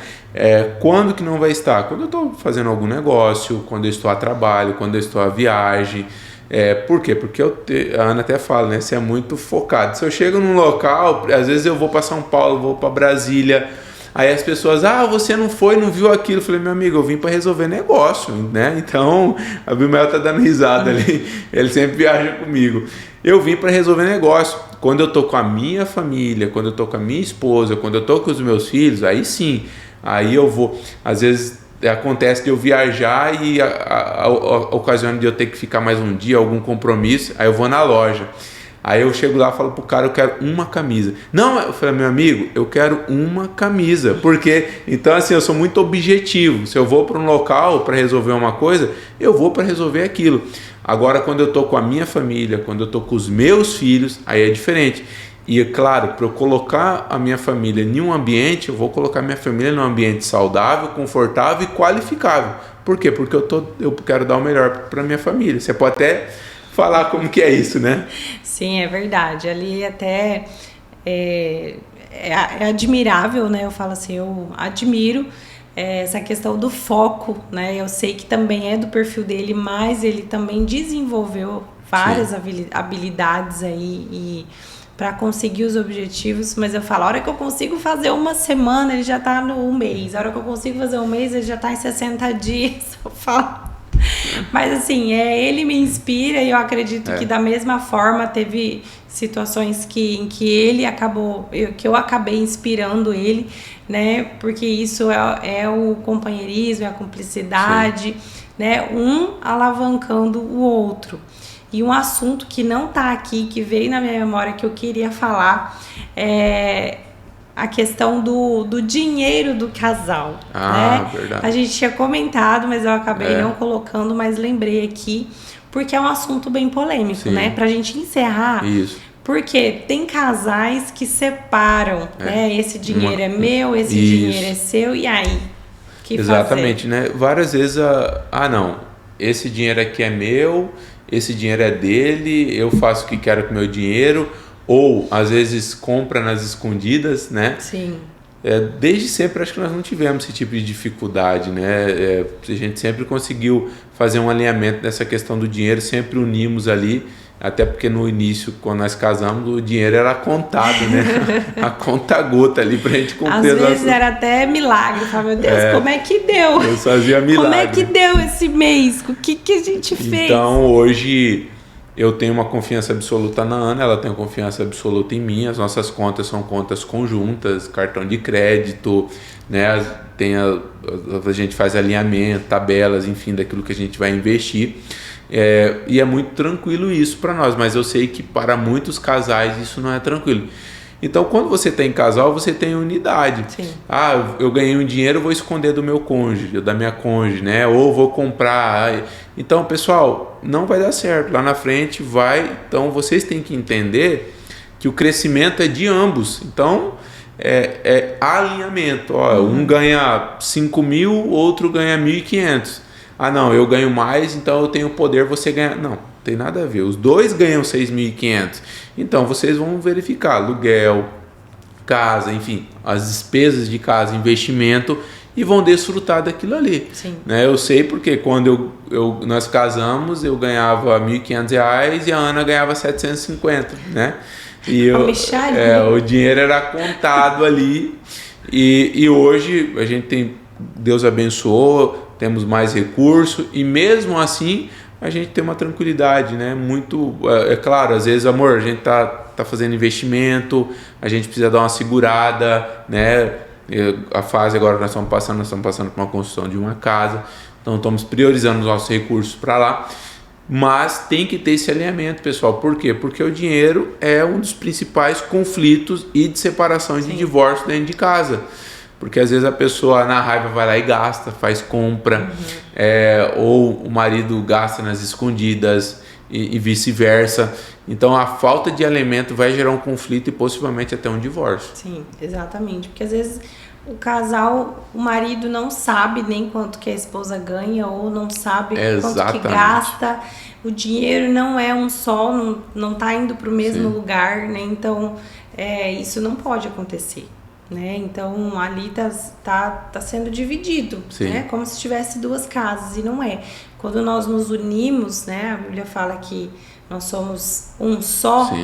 Speaker 2: Quando que não vai estar? Quando eu estou fazendo algum negócio, quando eu estou a trabalho, quando eu estou a viagem. Por quê? Porque a Ana até fala, né? Você é muito focado. Se eu chego num local, às vezes eu vou para São Paulo, vou para Brasília, aí as pessoas, você não foi, não viu aquilo. Eu falei, meu amigo, eu vim para resolver negócio, né? Então, a Bimel tá dando risada ali, ele sempre viaja comigo. Eu vim para resolver negócio. Quando eu tô com a minha família, quando eu tô com a minha esposa, quando eu tô com os meus filhos, aí sim, aí eu vou. Às vezes acontece de eu viajar e a ocasião de eu ter que ficar mais um dia, algum compromisso, aí eu vou na loja. Aí eu chego lá e falo pro cara, eu quero uma camisa. Não, eu falei, meu amigo, eu quero uma camisa. Porque, então assim, eu sou muito objetivo. Se eu vou para um local para resolver uma coisa, eu vou para resolver aquilo. Agora, quando eu tô com a minha família, quando eu tô com os meus filhos, aí é diferente. E é claro, para eu colocar a minha família em um ambiente, eu vou colocar minha família num ambiente saudável, confortável e qualificável. Por quê? Porque eu quero dar o melhor para minha família. Você pode até falar como que é isso, né?
Speaker 1: Sim, é verdade. Ali até é admirável, né? Eu falo assim, eu admiro essa questão do foco, né? Eu sei que também é do perfil dele, mas ele também desenvolveu várias habilidades aí para conseguir os objetivos, mas eu falo, a hora que eu consigo fazer uma semana, ele já tá no um mês, a hora que eu consigo fazer um mês, ele já tá em 60 dias, eu falo. Mas assim, ele me inspira e eu acredito que da mesma forma teve situações em que ele acabou, que eu acabei inspirando ele, né? Porque isso é o companheirismo, é a cumplicidade, né? Um alavancando o outro. E um assunto que não tá aqui, que veio na minha memória, que eu queria falar, é a questão do dinheiro do casal. Né?
Speaker 2: Verdade.
Speaker 1: A gente tinha comentado, mas eu acabei não colocando, mas lembrei aqui, porque é um assunto bem polêmico,
Speaker 2: Sim.
Speaker 1: né? Pra gente encerrar.
Speaker 2: Isso.
Speaker 1: Porque tem casais que separam, né? Esse dinheiro é meu, esse dinheiro é seu, e aí? Que
Speaker 2: Exatamente,
Speaker 1: fazer?
Speaker 2: né? Várias vezes, não, esse dinheiro aqui é meu, esse dinheiro é dele, eu faço o que quero com o meu dinheiro, ou às vezes compra nas escondidas, né?
Speaker 1: Sim.
Speaker 2: Desde sempre acho que nós não tivemos esse tipo de dificuldade, né? A gente sempre conseguiu fazer um alinhamento nessa questão do dinheiro, sempre unimos ali, até porque no início, quando nós casamos, o dinheiro era contado, né? A conta-gota ali pra gente cumprir.
Speaker 1: Às vezes era até milagre, eu falava, meu Deus, como é que deu?
Speaker 2: Eu fazia milagre.
Speaker 1: Como é que deu esse mês? O que a gente fez?
Speaker 2: Então hoje eu tenho uma confiança absoluta na Ana, ela tem uma confiança absoluta em mim, as nossas contas são contas conjuntas, cartão de crédito, né? A gente faz alinhamento, tabelas, enfim, daquilo que a gente vai investir. E é muito tranquilo isso para nós, mas eu sei que para muitos casais isso não é tranquilo. Então, quando você tem casal, você tem unidade.
Speaker 1: Sim.
Speaker 2: Eu ganhei um dinheiro, vou esconder do meu cônjuge, da minha cônjuge, né? Ou vou comprar. Então, pessoal, não vai dar certo. Lá na frente vai. Então, vocês têm que entender que o crescimento é de ambos. Então, é alinhamento. Um ganha 5 mil, outro ganha 1.500. Não, eu ganho mais, então eu tenho poder, você ganha. Não, tem nada a ver. Os dois ganham 6.500. Então, vocês vão verificar aluguel, casa, enfim, as despesas de casa, investimento, e vão desfrutar daquilo ali.
Speaker 1: Sim.
Speaker 2: Né? Eu sei porque quando nós casamos, eu ganhava R$1.500 e a Ana ganhava 750, né? E o dinheiro era contado ali. E hoje a gente tem, Deus abençoou, temos mais recurso e mesmo assim a gente tem uma tranquilidade, né? Muito, claro, às vezes, amor, a gente tá fazendo investimento, a gente precisa dar uma segurada, né? A fase agora nós estamos passando por uma construção de uma casa, então estamos priorizando os nossos recursos para lá, mas tem que ter esse alinhamento, pessoal. Por quê? Porque o dinheiro é um dos principais conflitos e de separações de divórcio dentro de casa. Porque às vezes a pessoa na raiva vai lá e gasta, faz compra, ou o marido gasta nas escondidas e vice-versa. Então a falta de alimento vai gerar um conflito e possivelmente até um divórcio.
Speaker 1: Sim, exatamente. Porque às vezes o casal, o marido não sabe nem quanto que a esposa ganha ou não sabe quanto que gasta. O dinheiro não é um só, não tá indo para o mesmo lugar, né? Então isso não pode acontecer. Né? Então ali tá sendo dividido, né? Como se tivesse duas casas, e não é. Quando nós nos unimos, né? A Bíblia fala que nós somos um só.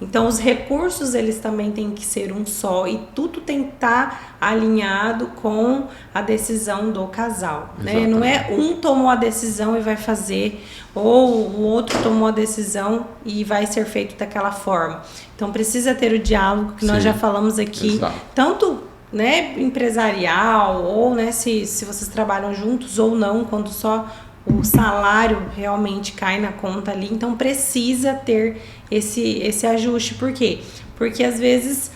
Speaker 1: Então os recursos eles também têm que ser um só e tudo tem que estar alinhado com a decisão do casal, né? Não é um tomou a decisão e vai fazer, ou o outro tomou a decisão e vai ser feito daquela forma. Então precisa ter o diálogo que nós já falamos aqui, tanto, né, empresarial, ou, né, se vocês trabalham juntos ou não, quando só o salário realmente cai na conta ali. Então precisa ter esse ajuste. Por quê? Porque às vezes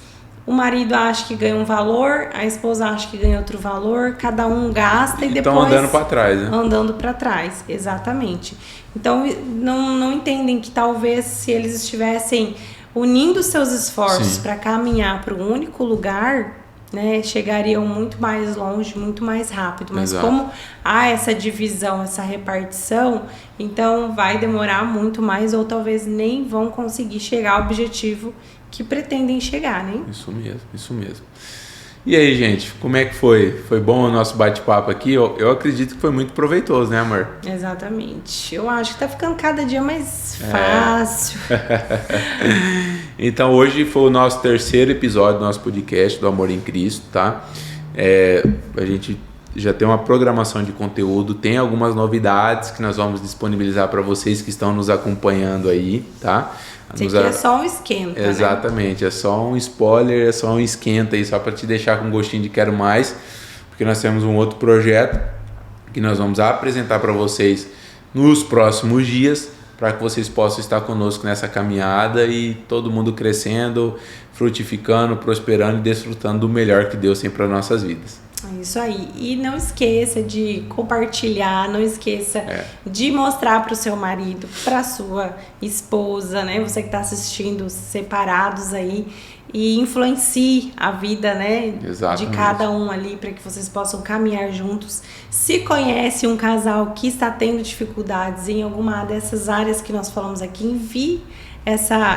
Speaker 1: o marido acha que ganha um valor, a esposa acha que ganha outro valor, cada um gasta e depois
Speaker 2: andando para trás, né?
Speaker 1: Andando para trás, exatamente. Então não entendem que talvez se eles estivessem unindo seus esforços para caminhar para um único lugar, né, chegariam muito mais longe, muito mais rápido. Mas como há essa divisão, essa repartição, então vai demorar muito mais, ou talvez nem vão conseguir chegar ao objetivo que pretendem chegar, né?
Speaker 2: Isso mesmo. E aí, gente, como é que foi? Foi bom o nosso bate-papo aqui? Eu acredito que foi muito proveitoso, né, amor?
Speaker 1: Exatamente. Eu acho que tá ficando cada dia mais fácil.
Speaker 2: Então, hoje foi o nosso terceiro episódio do nosso podcast do Amor em Cristo, tá? A gente já tem uma programação de conteúdo, tem algumas novidades que nós vamos disponibilizar para vocês que estão nos acompanhando aí, tá?
Speaker 1: Isso aqui é só um esquenta,
Speaker 2: exatamente, né? É só um spoiler, é só um esquenta aí, só para te deixar com gostinho de quero mais, porque nós temos um outro projeto que nós vamos apresentar para vocês nos próximos dias, para que vocês possam estar conosco nessa caminhada e todo mundo crescendo, frutificando, prosperando e desfrutando do melhor que Deus tem para nossas vidas.
Speaker 1: É isso aí. E não esqueça de compartilhar, não esqueça de mostrar para o seu marido, para sua esposa, né? Você que está assistindo separados aí, e influencie a vida, né?
Speaker 2: Exatamente.
Speaker 1: De cada um ali, para que vocês possam caminhar juntos. Se conhece um casal que está tendo dificuldades em alguma dessas áreas que nós falamos aqui, envie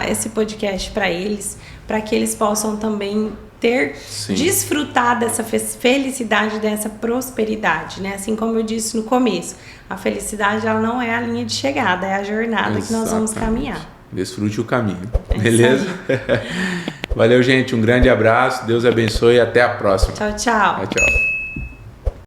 Speaker 1: esse podcast para eles, para que eles possam também desfrutar dessa felicidade, dessa prosperidade, né? Assim como eu disse no começo, a felicidade ela não é a linha de chegada, é a jornada que nós vamos caminhar.
Speaker 2: Desfrute o caminho, beleza? Valeu, gente, um grande abraço, Deus abençoe e até a próxima.
Speaker 1: Tchau, tchau.
Speaker 2: Tchau, tchau.